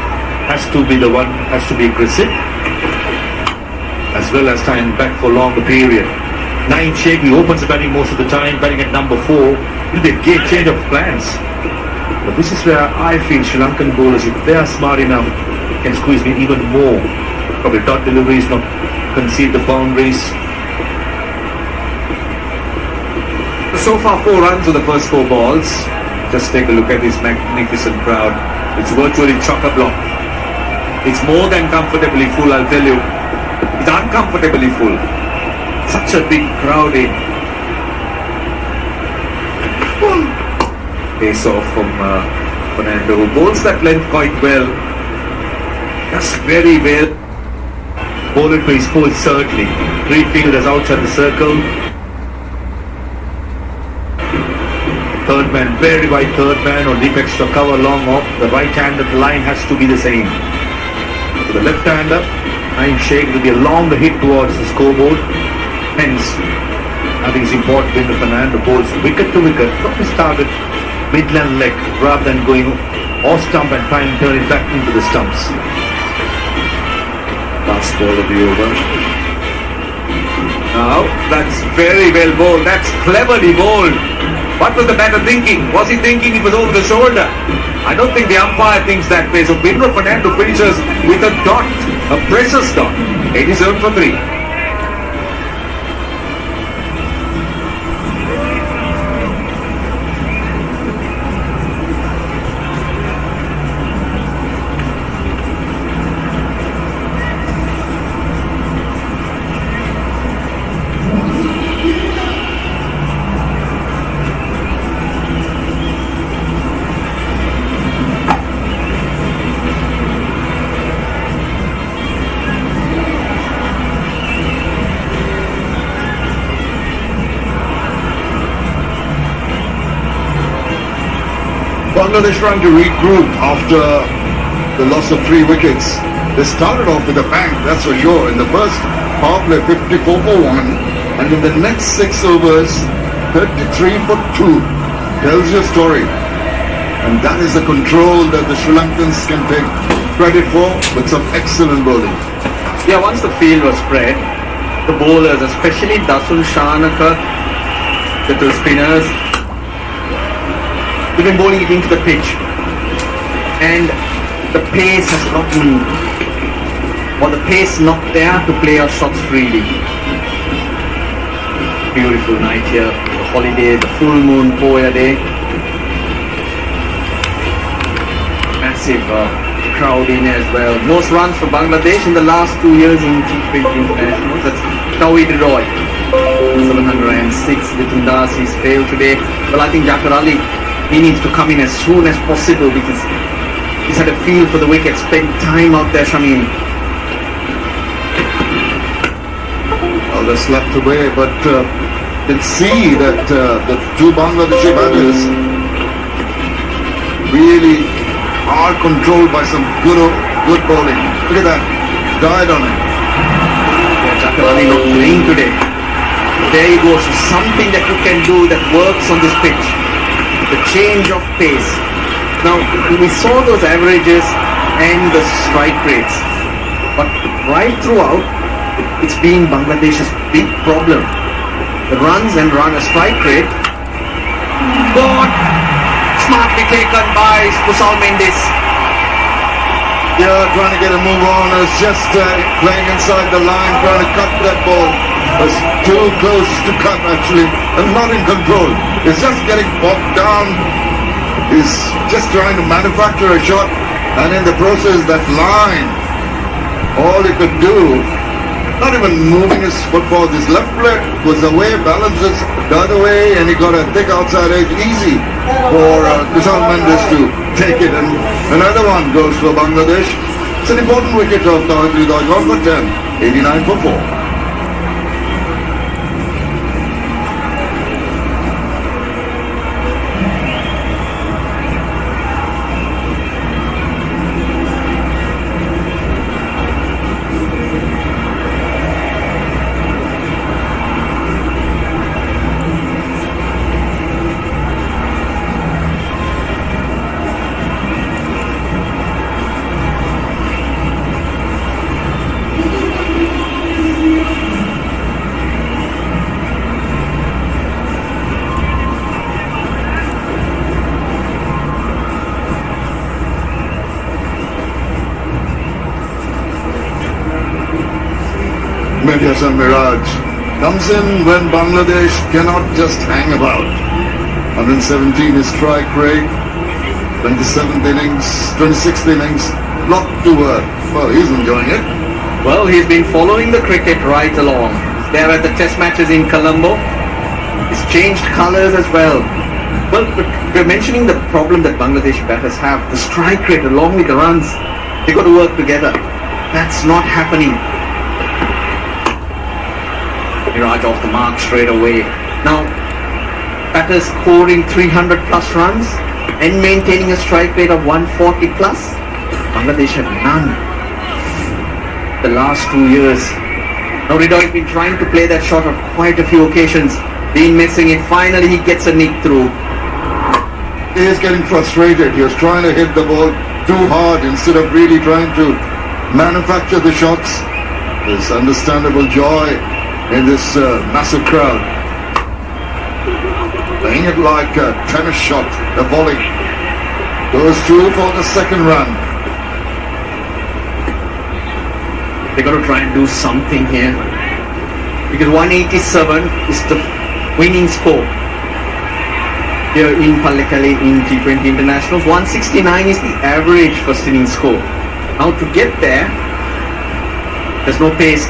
has to be the one, has to be aggressive, as well as time back for longer period. 9 shake, he opens the batting most of the time, batting at number 4. It'll be a game change of plans. But this is where I feel Sri Lankan bowlers, if they are smart enough, can squeeze me even more. Probably dot deliveries, not concede the boundaries. So far 4 runs with the first 4 balls. Just take a look at this magnificent crowd. It's virtually chock-a-block. It's more than comfortably full, I'll tell you. It's uncomfortably full. Such a big crowd in. Pace off from Fernando, who bowls that length quite well. That's very well. Ball it to his full circling. 3 fielders outside the circle. Third man, very wide third man or deep extra cover long off. The right hand of the line has to be the same. For the left hander, 9 shake will be a longer hit towards the scoreboard. Hence, I think it's important in the Fernando bowls wicket to wicket from his target midland leg rather than going off stump and trying to turn it back into the stumps. Last ball of the over. Now, that's very well bowled. That's cleverly bowled. What was the batter thinking? Was he thinking it was over the shoulder? I don't think the umpire thinks that way. So Bindo Fernando finishes with a dot, a precious dot. 87 for 3. Bangladesh trying to regroup after the loss of 3 wickets. They started off with a bang, that's for sure. In the first power play, 54 for 1, and in the next 6 overs, 33 for 2. Tells your story. And that is the control that the Sri Lankans can take credit for with some excellent bowling. Yeah, once the field was spread, the bowlers, especially Dasun Shanaka, the 2 spinners, they've been bowling it into the pitch, and the pace has not moved, or the pace not there to play our shots freely. Beautiful night here, the holiday, the full moon Poya day. Massive crowd in as well. Most runs for Bangladesh in the last 2 years in T20 internationals. That's Tawhid Roy, 706. Little Das, he's failed today. Well, I think Jafar Ali, he needs to come in as soon as possible because he's had a feel for the wicket, spent time out there, Shamim. Well, they slept away, but you can see that the 2 Bangladeshi batters really are controlled by some good bowling. Look at that, died on it. Yeah, Jafar Ali not playing today. There you go, so something that you can do that works on this pitch. The change of pace. Now, we saw those averages and the strike rates, but right throughout, it's been Bangladesh's big problem. The runs and strike rate got smartly taken by Musal Mendes. Yeah, trying to get a move on. It was just playing inside the line, trying to cut that ball. It was too close to cut actually, and not in control. It's just getting bogged down. He's just trying to manufacture a shot, and in the process that line, all he could do not even moving his foot forward. His left leg was away, balances the other way, and he got a thick outside edge. Easy for Kusal Mendes to take it, and another one goes for Bangladesh. It's an important wicket of Tawakli Dodge, 1 for 10, 89 for 4. Mediasan Mirage comes in when Bangladesh cannot just hang about. 117 is strike rate, 27th innings, 26th innings, locked to earth. Well, he's enjoying it. Well, he's been following the cricket right along. There at the test matches in Colombo. He's changed colours as well. Well, but we're mentioning the problem that Bangladesh batters have. The strike rate along with the runs. They've got to work together. That's not happening. Mirage off the mark straight away. Now, batters scoring 300 plus runs and maintaining a strike rate of 140 plus. Bangladesh have none the last 2 years. Now Rido has been trying to play that shot on quite a few occasions, been missing it. Finally he gets a nick through. He is getting frustrated. He was trying to hit the ball too hard instead of really trying to manufacture the shots. There's understandable joy in this massive crowd. Playing it like a tennis shot, a volley. Goes through for the second run. They got to try and do something here, because 187 is the winning score here in Pallekali in T20 internationals. 169 is the average first inning score. Now to get there, there's no pace.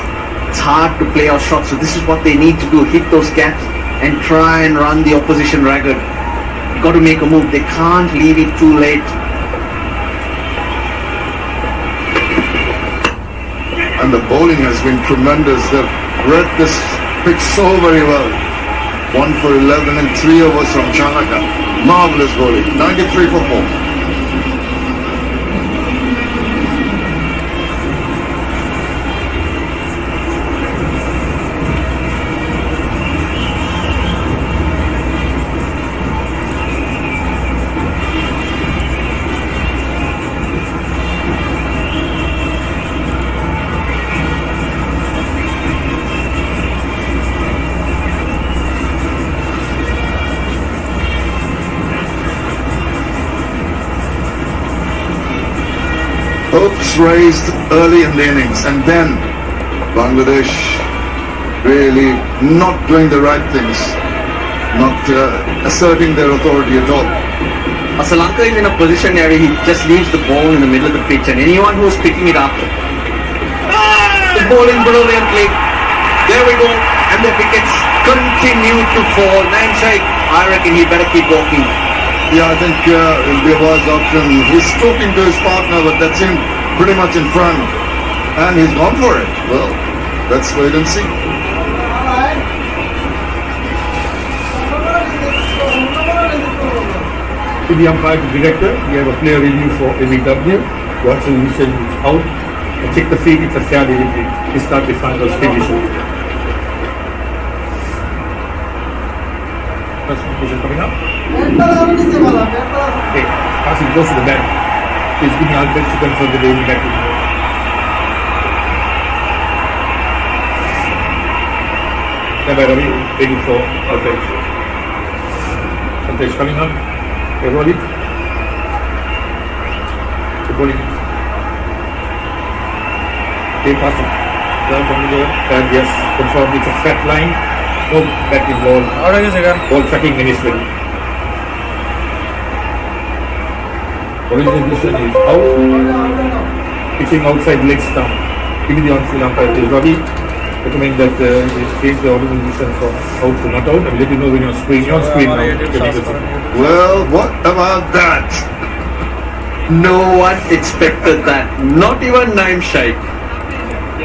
It's hard to play our shots, so this is what they need to do, hit those gaps and try and run the opposition ragged. They've got to make a move. They can't leave it too late. And the bowling has been tremendous. They've read this pitch so very well. 1 for 11 and 3 overs from Chanaka. Marvelous bowling. 93 for 4. Hopes raised early in the innings, and then Bangladesh really not doing the right things, not asserting their authority at all. Sri Lanka is in a position where he just leaves the ball in the middle of the pitch, and anyone who's picking it up is bowling brilliantly. There we go, and the wickets continue to fall. Naim Shaikh, I reckon he better keep walking. Yeah, I think it'll be a wise option. He's talking to his partner, but that's him pretty much in front. And he's gone for it. Well, let's wait and see. To the umpire director, we have a player review for MEW. Once the initial is out, and check the field, it's a fair delivery. We start the final position. First position coming up. Okay, passing goes to the bat. Please give me Alfred to confirm the daily batting. Never Ravi, waiting for Alfred. Alfred coming up. Okay, roll it. Okay, rolling. Okay, passing. Down from the door. And yes, confirmed it's a flat line. No batting ball. Ball tracking ministry. Original position is out. Pitching outside leg stump. Give me the on-field umpire. Is Ravi. recommend that you change the audible position from out to not out. I'll let you know when you're on screen. You're on screen now. Well, what about that? No one expected that. Not even Naim Sheikh.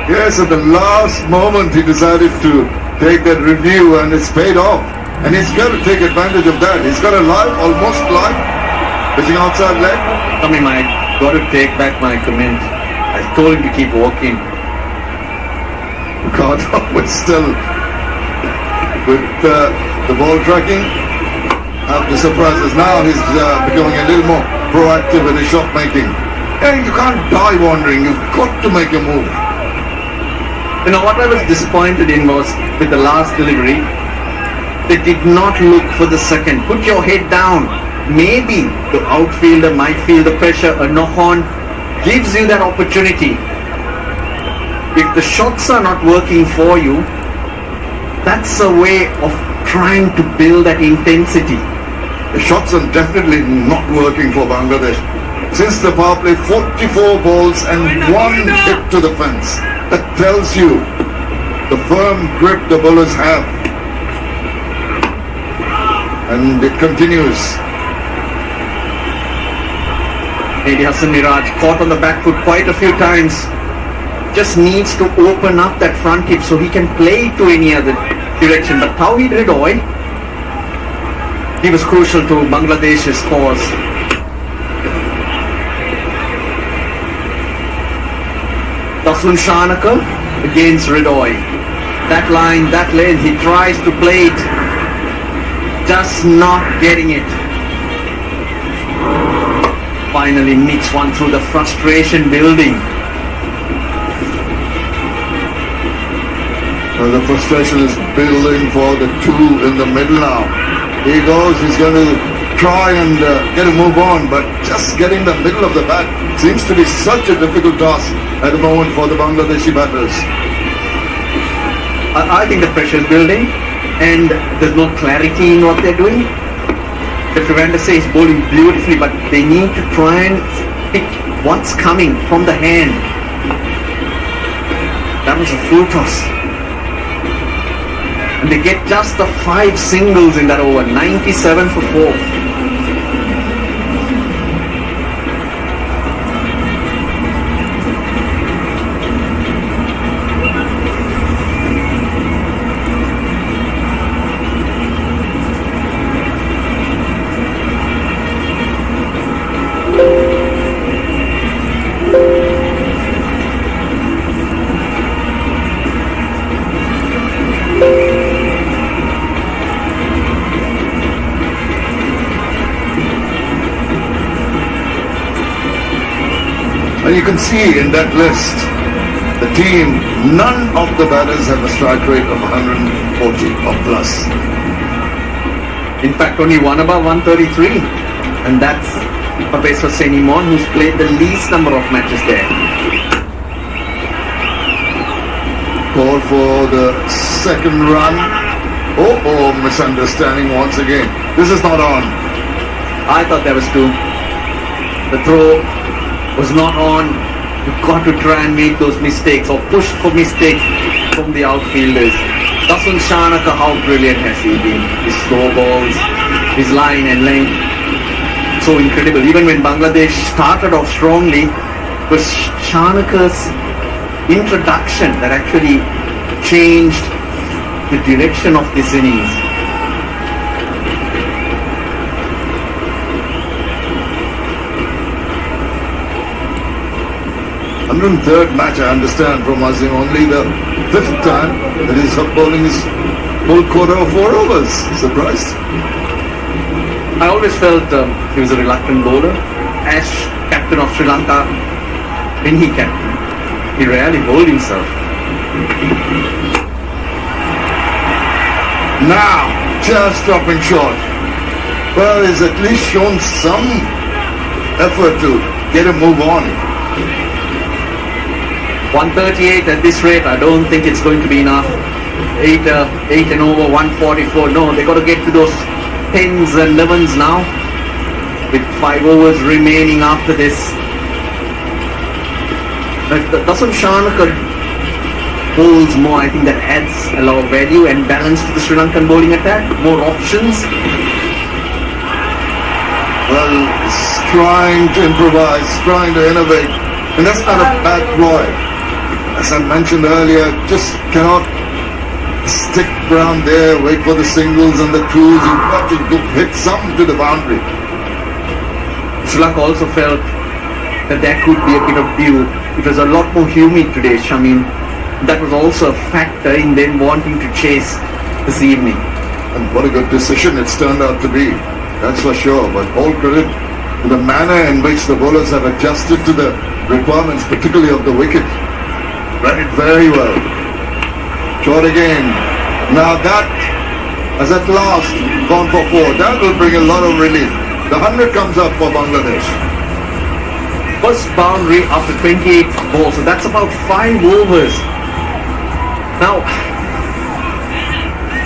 Yes, at the last moment he decided to take that review and it's paid off. And he's got to take advantage of that. He's got a live, almost live, pitching outside leg. I mean, I got to take back my comment. I told him to keep walking. Carter was still with the ball tracking. After surprises, now he's becoming a little more proactive in his shot making. And you can't die wandering. You've got to make a move. You know, what I was disappointed in was with the last delivery, they did not look for the second. Put your head down. Maybe the outfielder might feel the pressure. A knock-on gives you that opportunity. If the shots are not working for you, that's a way of trying to build that intensity. The shots are definitely not working for Bangladesh. Since the power play, 44 balls and one hit to the fence. That tells you the firm grip the bowlers have. And it continues. Maybe Hassan Miraj caught on the back foot quite a few times. Just needs to open up that front hip so he can play to any other direction. But Tawhid Ridoy, he was crucial to Bangladesh's cause. Dasun Shanaka against Ridoy. That line, that lane, he tries to play it, just not getting it. Finally nicks one through the frustration building. Well, the frustration is building for the two in the middle now. He goes, he's going to try and get a move on, but just getting the middle of the bat seems to be such a difficult task at the moment for the Bangladeshi batters. I think the pressure is building and there's no clarity in what they're doing. The preventer says bowling beautifully, but they need to try and pick what's coming from the hand. That was a full toss. And they get just the 5 singles in that over, 97 for 4. And you can see in that list, the team, none of the batters have a strike rate of 140 or plus. In fact, only one above 133. And that's Professor Senimon, who's played the least number of matches there. Call for the second run. Oh, misunderstanding once again. This is not on. I thought there was 2. The throw was not on. You've got to try and make those mistakes or push for mistakes from the outfielders. Dasun Shanaka, how brilliant has he been? His slow balls, his line and length, so incredible. Even when Bangladesh started off strongly, it was Shanaka's introduction that actually changed the direction of this innings. 103rd match, I understand from Azim, only the 5th time that he's bowling his full quarter of 4 overs. Surprised? I always felt he was a reluctant bowler. As captain of Sri Lanka, when he captained, he rarely bowled himself. Now, just dropping short. Well, he's at least shown some effort to get a move on. 138 at this rate, I don't think it's going to be enough. 8 and over, 144. No, they got to get to those 10s and 11s now. With 5 overs remaining after this. Dasun Shanaka holds more. I think that adds a lot of value and balance to the Sri Lankan bowling attack. More options. Well, it's trying to improvise, trying to innovate, and that's not a bad ploy. As I mentioned earlier, just cannot stick around there, wait for the singles and the twos. You've got to hit some to the boundary. Sri Lanka also felt that there could be a bit of dew. It was a lot more humid today, Shamin. That was also a factor in them wanting to chase this evening. And what a good decision it's turned out to be. That's for sure. But all credit to the manner in which the bowlers have adjusted to the requirements, particularly of the wicket. Read it very well. Short again. Now that has at last gone for 4. That will bring a lot of relief. The 100 comes up for Bangladesh. First boundary after 28 balls, so that's about 5 overs. Now,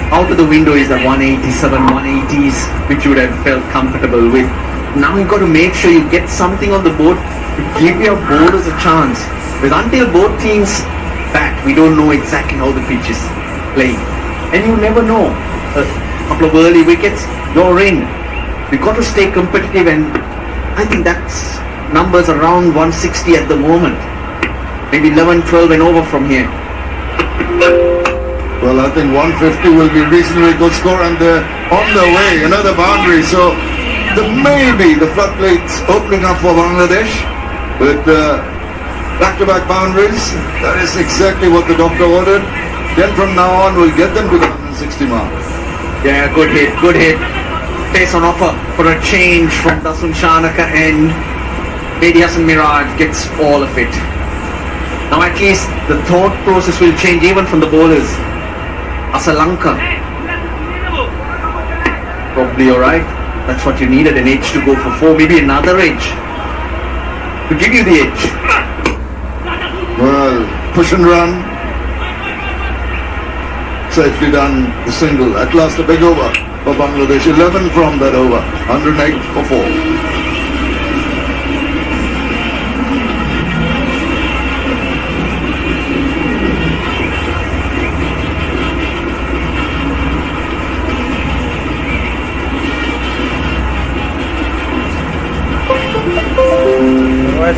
out of the window is the 187, 180s, which you would have felt comfortable with. Now you've got to make sure you get something on the board to give your bowlers a chance. Because until both teams bat, we don't know exactly how the pitch is playing. And you never know. A couple of early wickets, you're in. You've got to stay competitive, and I think that's numbers around 160 at the moment. Maybe 11, 12 and over from here. Well, I think 150 will be reasonably good score, and they're on their way, another boundary. So maybe the floodgates opening up for Bangladesh with back-to-back boundaries. That is exactly what the doctor ordered. Then from now on, we'll get them to the 160 mark. Yeah, good hit, good hit. Pace on offer for a change from Dasun Shanaka, and Mehdi Hasan Miraj gets all of it. Now at least the thought process will change even from the bowlers. Asalanka, probably alright. That's what you needed, an edge to go for 4, maybe another edge to give you the edge. Well, push and run. Safely done, the single. At last a big over for Bangladesh. 11 from that over. 108 for 4.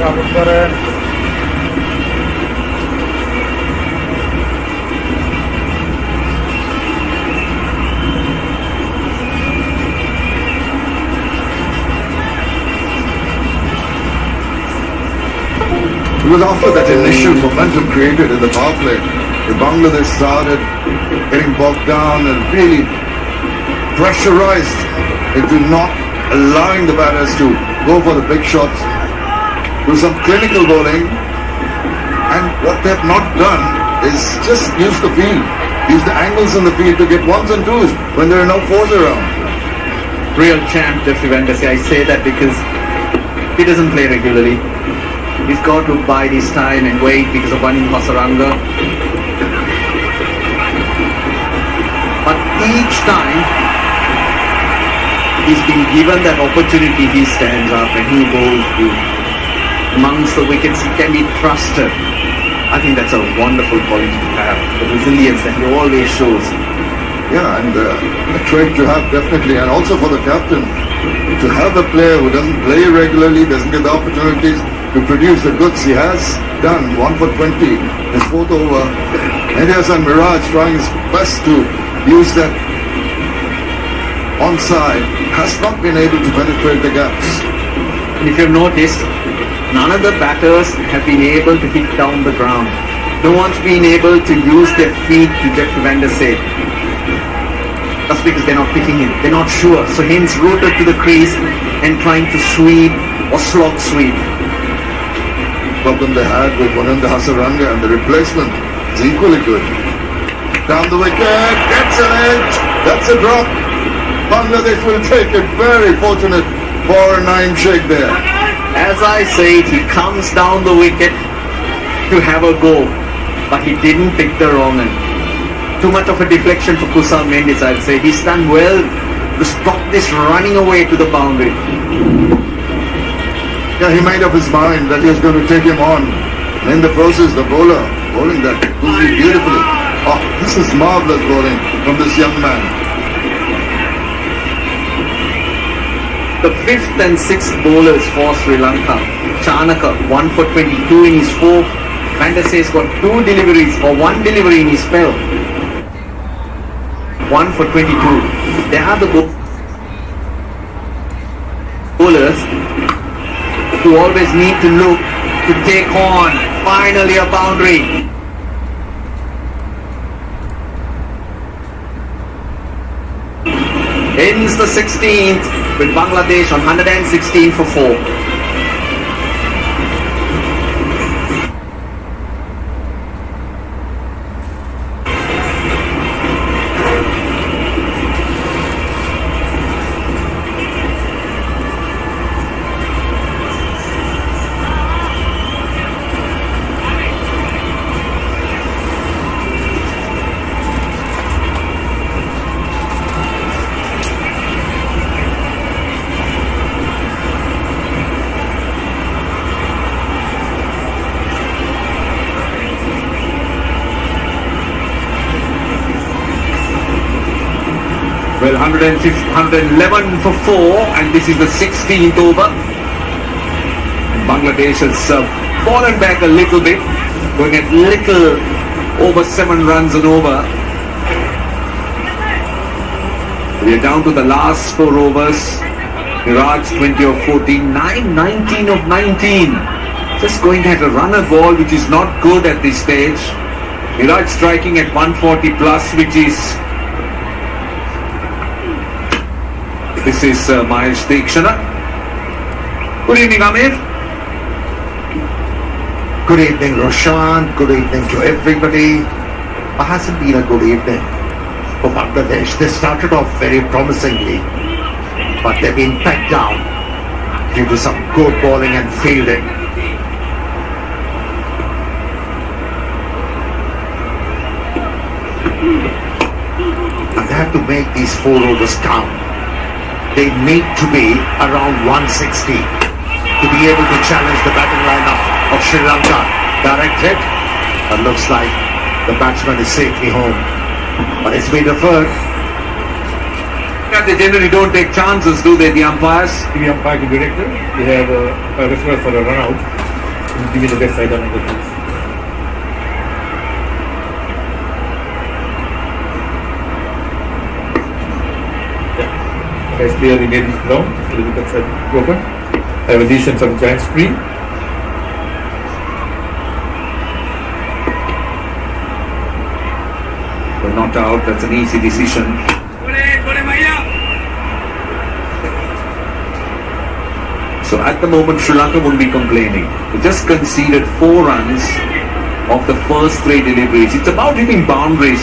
Support করেন। It was after that initial momentum created in the power play that Bangladesh started getting bogged down and really pressurized into not allowing the batters to go for the big shots, do some clinical bowling, and what they've not done is just use the field, use the angles in the field to get ones and twos when there are no fours around. Real champ, Jeffrey Vandasi. I say that because he doesn't play regularly. He's got to bide his time and wait because of Vanim Hasaranga. But each time he's been given that opportunity, he stands up and he bowls good. Amongst the wickets, he can be trusted. I think that's a wonderful quality to have. The resilience that he always shows. Yeah, and a trait to have definitely, and also for the captain, to have a player who doesn't play regularly, doesn't get the opportunities to produce the goods he has done. 1 for 20, his 4th over. Mehdi Hasan Miraj trying his best to use that onside, has not been able to penetrate the gaps. And if you've noticed, none of the batters have been able to hit down the ground. No one's been able to use their feet, to Jeffrey Vandasi. That's because they're not picking it. They're not sure. So hence rooted to the crease and trying to sweep or slog sweep. Problem they had with Vanim Hasaranga, and the replacement is equally good. Down the wicket, gets an edge. That's a drop. Bangladesh will take it. Very fortunate for a 9 shake there. As I said, he comes down the wicket to have a go, but he didn't pick the wrong end. Too much of a deflection for Kusal Mendis, I'd say. He's done well to stop this running away to the boundary. Yeah, he made up his mind that he was going to take him on. In the process, the bowler bowling that beautifully. Oh, this is marvelous bowling from this young man. The fifth and sixth bowlers for Sri Lanka. Chanaka, 1 for 22 in his 4. Vanderse's got 2 deliveries or 1 delivery in his spell. 1 for 22. They are the bowlers who always need to look to take on finally a boundary. Ends the 16th with Bangladesh on 116 for 4. Well, 111 for 4, and this is the 16th over. Bangladesh has fallen back a little bit, going at little over 7 runs and over. We are down to the last 4 overs. Miraj 20 of 14, 19 of 19. Just going at a runner ball, which is not good at this stage. Miraj striking at 140 plus, which is... This is Mahesh Dekshana. Good evening, Amir. Good evening, Roshan. Good evening to everybody. It hasn't been a good evening for Bangladesh. They started off very promisingly, but they've been pegged down due to some good bowling and fielding. And they have to make these 4 overs count. They need to be around 160 to be able to challenge the batting lineup of Sri Lanka. Direct hit, but looks like the batsman is safely home. But it's been deferred. They generally don't take chances, do they, the umpires? The umpire, the director, we have a referee for a run out. Give me the best side on the pitch. Has clearly made his ground, so the wickets are broken. I have additions of giant screen. They're not out, that's an easy decision. So at the moment, Sri Lanka wouldn't be complaining. They just conceded 4 runs of the first 3 deliveries. It's about hitting boundaries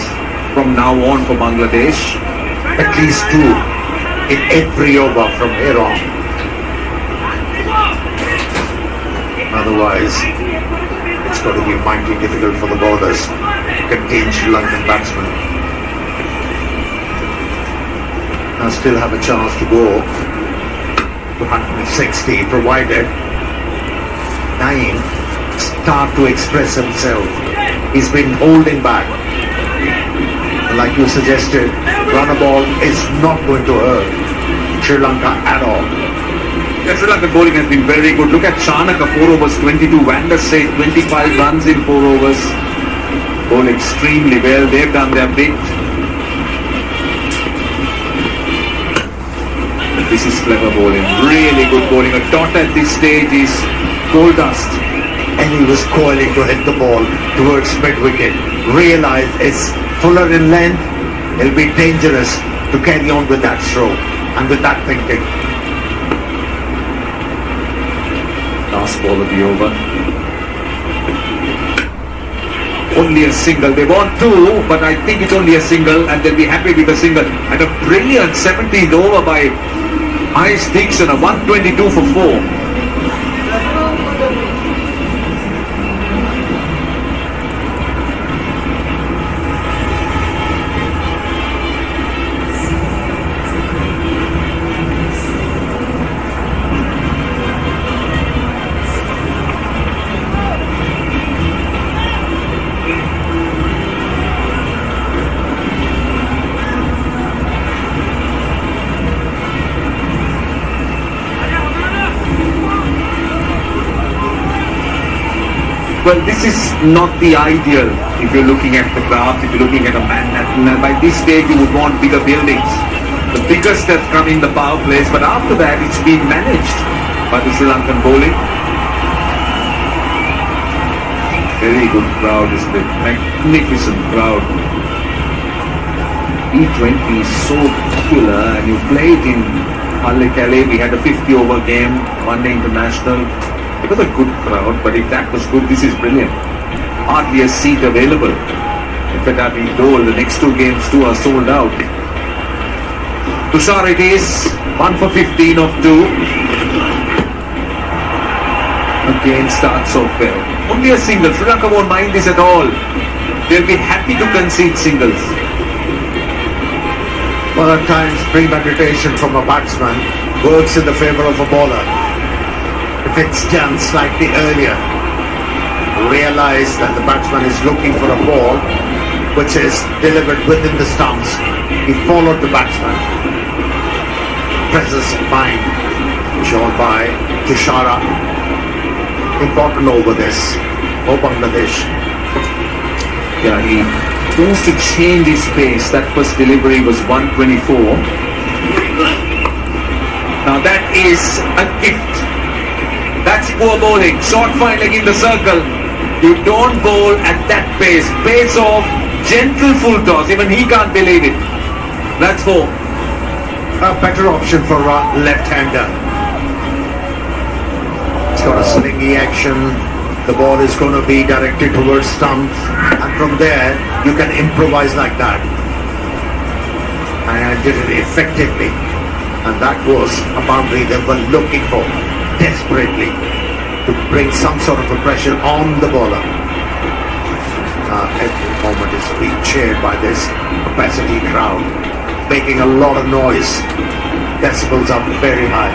from now on for Bangladesh. At least 2 in every over from here on. Otherwise, it's going to be mighty difficult for the bowlers to contain Sri Lankan batsmen. Now still have a chance to go to 160, provided Naeem start to express himself. He's been holding back. Like you suggested, runner ball is not going to hurt Sri Lanka at all. Yeah, Sri Lankan bowling has been very good. Look at Chanaka, 4 overs, 22. Vanderse, 25 runs in 4 overs. Bowl extremely well. They've done their bit. This is clever bowling. Really good bowling. A dot at this stage is gold dust. And he was coiling to hit the ball towards mid-wicket. Realized it's fuller in length. It'll be dangerous to carry on with that stroke and with that thinking. Last ball of the over. Only a single. They want 2, but I think it's only a single, and they'll be happy with a single. And a brilliant 17th over by Mahesh Dekshana, 122 for 4. Well, this is not the ideal if you're looking at the craft, if you're looking at a man. By this stage, you would want bigger buildings. The biggest has come in the power plays, but after that, it's been managed by the Sri Lankan bowling. Very good crowd, isn't it? Magnificent crowd. T20 is so popular, and you play it in Palle. We had a 50-over game, one-day international. It was a good crowd, but if that was good, this is brilliant. Hardly a seat available. In fact, I've been told the next two games too are sold out. Tushar it is, 1 for 15 of 2. Again starts off well. Only a single. Sri Lanka won't mind this at all. They'll be happy to concede singles. Well, at times premeditation from a batsman works in the favour of a bowler. If it's done slightly earlier, realize that the batsman is looking for a ball which is delivered within the stumps. He followed the batsman. Presence of mind shown by Tushara. Important over this for Bangladesh. Yeah, he wants to change his pace. That first delivery was 124. Now that is a gift. That's poor bowling. Short fine leg in the circle. You don't bowl at that pace. Pace of gentle full toss. Even he can't believe it. That's 4. A better option for a left-hander. It's got a slingy action. The ball is going to be directed towards stumps, and from there you can improvise like that. And did it effectively, and that was a boundary they were looking for desperately, to bring some sort of a pressure on the bowler. Every moment is being cheered by this capacity crowd, making a lot of noise. Decibels are very high.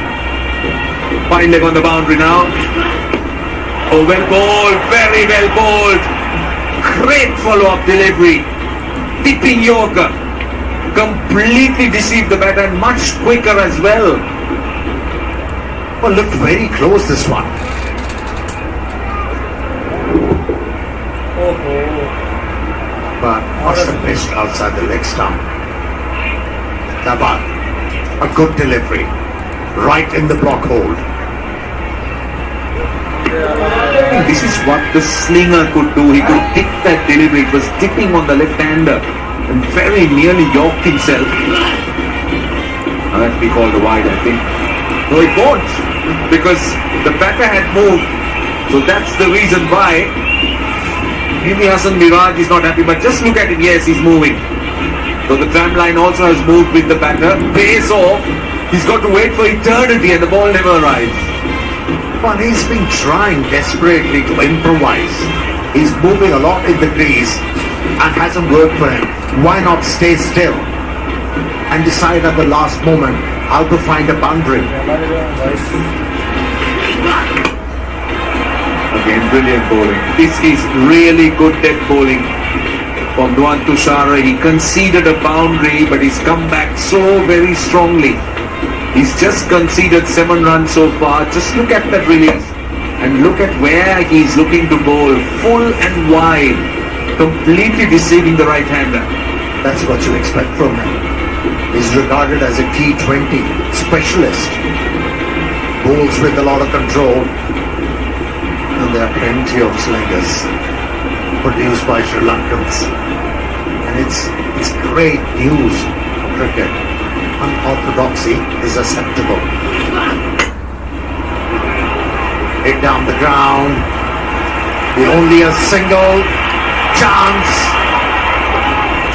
Fine leg on the boundary now. Oh, well bowled, very well bowled. Great follow-up delivery. Tipping Yorker. Completely deceived the batter and much quicker as well. Well, looked very close this one. But must have missed outside the leg stump. Tabat, a good delivery. Right in the block hold. This is what the slinger could do. He could tip that delivery. It was tipping on the left-hander and very nearly yorked himself. Now that will be called a wide, I think. No, it won't, because the batter had moved. So that's the reason why. Maybe Hassan Miraj is not happy, but just look at him. Yes, he's moving. So the tram line also has moved with the batter. Pace off. He's got to wait for eternity and the ball never arrives. But he's been trying desperately to improvise. He's moving a lot in the crease and hasn't worked for him. Why not stay still and decide at the last moment how to find a boundary? Again, brilliant bowling. This is really good dead bowling from Duan Tushara. He conceded a boundary, but he's come back so very strongly. He's just conceded 7 runs so far. Just look at that release and look at where he's looking to bowl. Full and wide, completely deceiving the right-hander. That's what you expect from him. He's regarded as a T20 specialist. Bowls with a lot of control. And there are plenty of slingers produced by Sri Lankans. And it's great news for cricket. Unorthodoxy is acceptable. Hit down the ground. The only a single chance.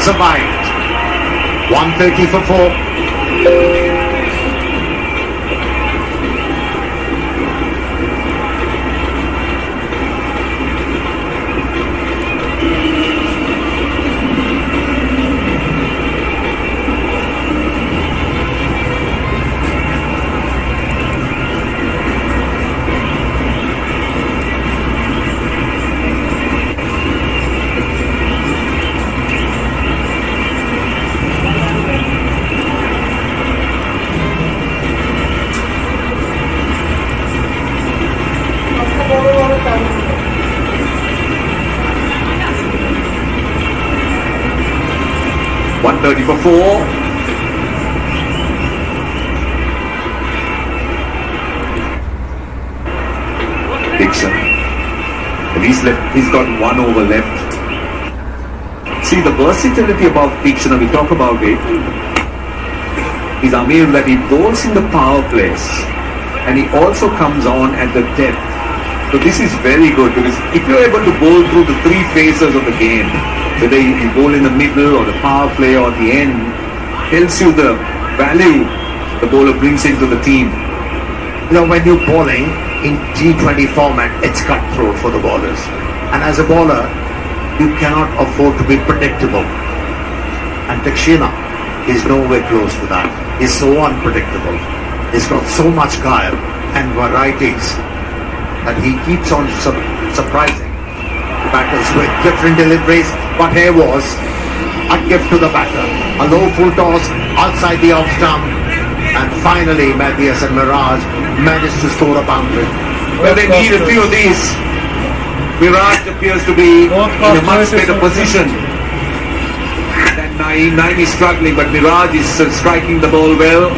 Survived. 130 for 4. 130 for 4. Dixon. And he's got 1 over left. See the versatility about Dixon, we talk about it. Is Amir that he bowls in the power plays and he also comes on at the depth. So this is very good because if you're able to bowl through the 3 phases of the game, whether you bowl in the middle or the power play or the end, tells you the value the bowler brings into the team. You know, when you're bowling in T20 format, it's cutthroat for the bowlers. And as a bowler, you cannot afford to be predictable. And Takshina is nowhere close to that. He's so unpredictable. He's got so much guile and varieties that he keeps on surprising batters with different deliveries. But here was a gift to the batter. A low full toss outside the off stump. And finally, Matthias and Mirage managed to score a boundary. Well, they need a few of these. Mirage appears to be in a much better position than Naeem. Naeem is struggling, but Mirage is striking the ball well.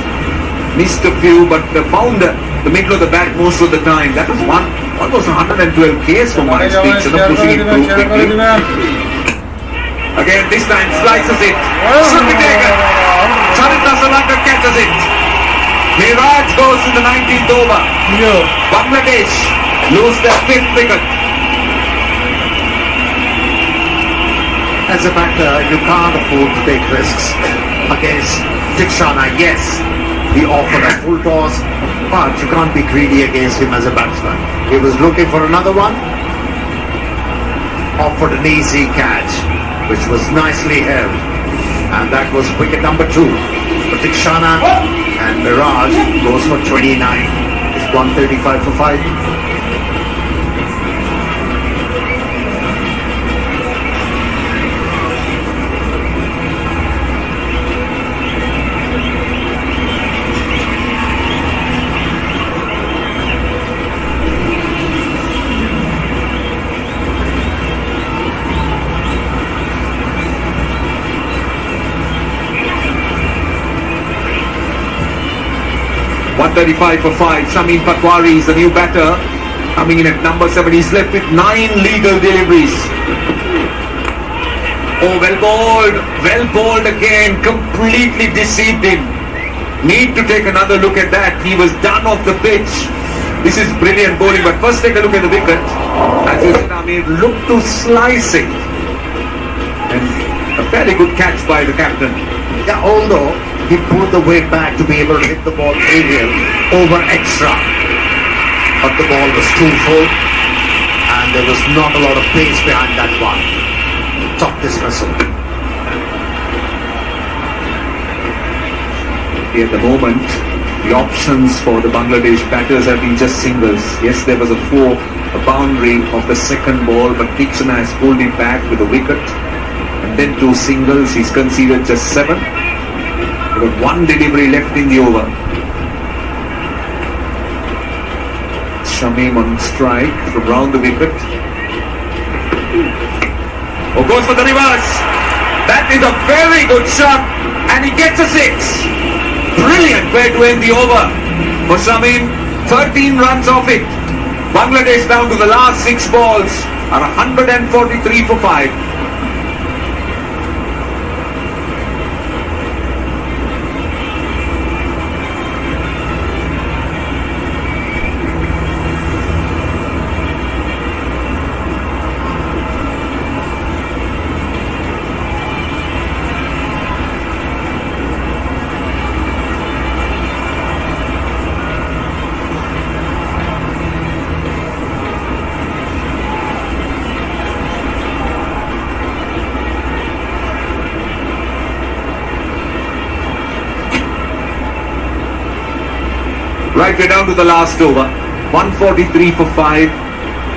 Missed a few, but found the middle of the bat most of the time. That was almost 112 Ks for my speech, so pushing it through quickly. Again, this time slices it. Should be taken. Charita Salaka catches it. Mirage goes to the 19th over. Bangladesh lose their 5th wicket. As a batter, you can't afford to take risks against Tikshana. Yes, he offered a full toss, but you can't be greedy against him as a batsman. He was looking for another one, offered an easy catch, which was nicely held. And that was wicket number 2 for Tikshana, and Mirage goes for 29. It's 135 for 5. .135 for 5. Shamin Patwari is the new batter, coming in at number 7. He's left with 9 legal deliveries. Oh, well bowled again, completely deceived him. Need to take another look at that. He was done off the pitch. This is brilliant bowling, but first take a look at the wicket. As you said, Amir, look to slice it. And a fairly good catch by the captain. Yeah, although he pulled the weight back to be able to hit the ball aerial over extra. But the ball was too full and there was not a lot of pace behind that one. Top dismissal. At the moment, the options for the Bangladesh batters have been just singles. Yes, there was a boundary of the second ball, but Dixon has pulled it back with a wicket. And then 2 singles, he's conceded just 7. Got 1 delivery left in the over. Shamim on strike from round the wicket. Oh, goes for the reverse. That is a very good shot, and he gets a 6. Brilliant way to end the over for Shamim. 13 runs off it. Bangladesh down to the last 6 balls are 143 for 5. Right, we're down to the last over. 143 for 5.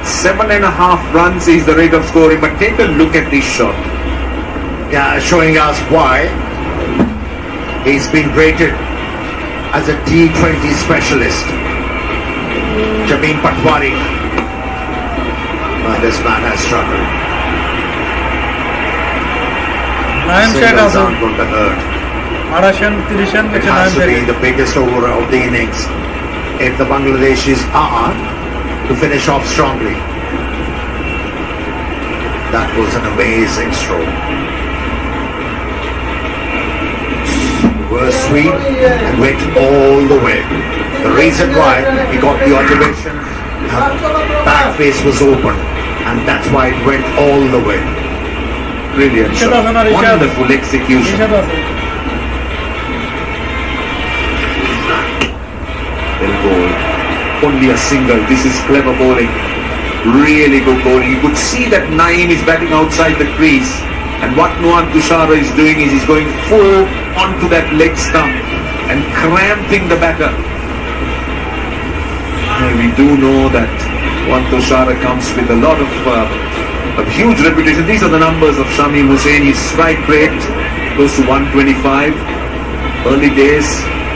7.5 runs is the rate of scoring. But take a look at this shot. Yeah, showing us why he's been rated as a T20 specialist. Jameen Patwari. This man has struggled. Naim Sheikh singles also. aren't going to hurt. 830 It has to be the biggest over of the innings if the Bangladeshis are to finish off strongly. That was an amazing stroke. Was sweet and went all the way. The reason why he got the observation, back face was open, and that's why it went all the way. Brilliant shot. Wonderful execution. Well bowled. Only a single. This is clever bowling. Really good bowling. You could see that Naeem is batting outside the crease. And what Nuan Tushara is doing is he's going full onto that leg stump and cramping the batter. And we do know that Nuan Tushara comes with a lot of huge reputation. These are the numbers of Shamim Hussain. His strike rate close to 125. Early days,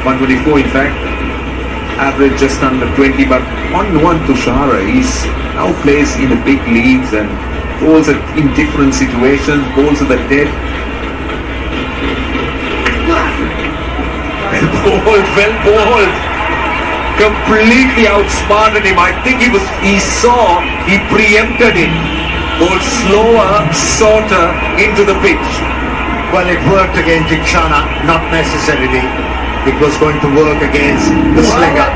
124 in fact. Average just under 20. But on Nuan Tushara, he's now plays in the big leagues and bowls in different situations, bowls at the dead. Well bowled. Completely outsmarted him. I think he preempted him. Bowled slower, shorter into the pitch. Well, it worked against Dickshana, not necessarily. It was going to work against the slinger.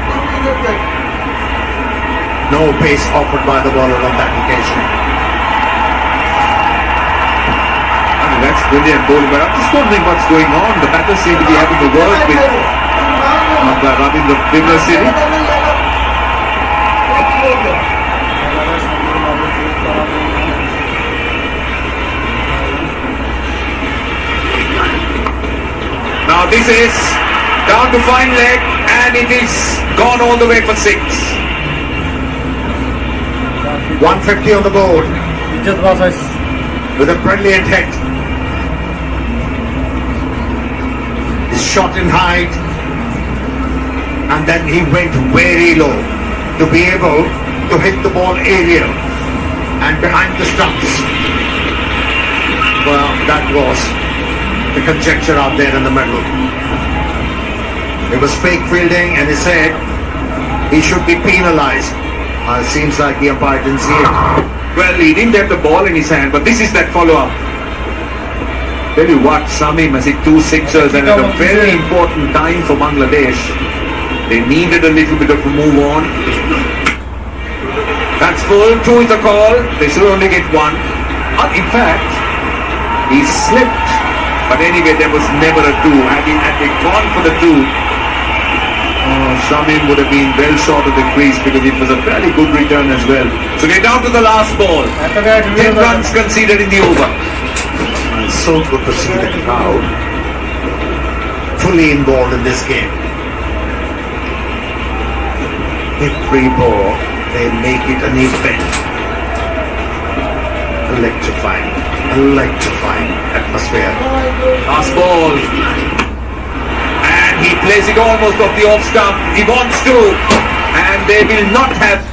No pace offered by the bowler on that occasion. That's brilliant bowling, but I'm just wondering what's going on. The batters seem to be having to work with Ravindra City. Now this is down to fine leg and it is gone all the way for 6. 150 on the board with a brilliant hit. Shot in height, and then he went very low to be able to hit the ball aerial and behind the stumps. Well, that was the conjecture out there in the middle. It was fake fielding, and he said he should be penalized. Seems like the umpire didn't see it. Well, he didn't have the ball in his hand, but this is that follow-up. Tell you what, Shamim has hit 2 sixers and at a very important time for Bangladesh. They needed a little bit of a move on. That's full, 2 is the call. They should only get 1. In fact, he slipped. But anyway, there was never a 2. Had they gone for the 2, Shamim would have been well short of the crease because it was a fairly good return as well. So we're down to the last ball. 10 runs conceded in the over. It's so good to see the crowd fully involved in this game. Every ball, they make it an event. Electrifying atmosphere. Last ball. And he plays it almost off the off stump. He wants to. And they will not have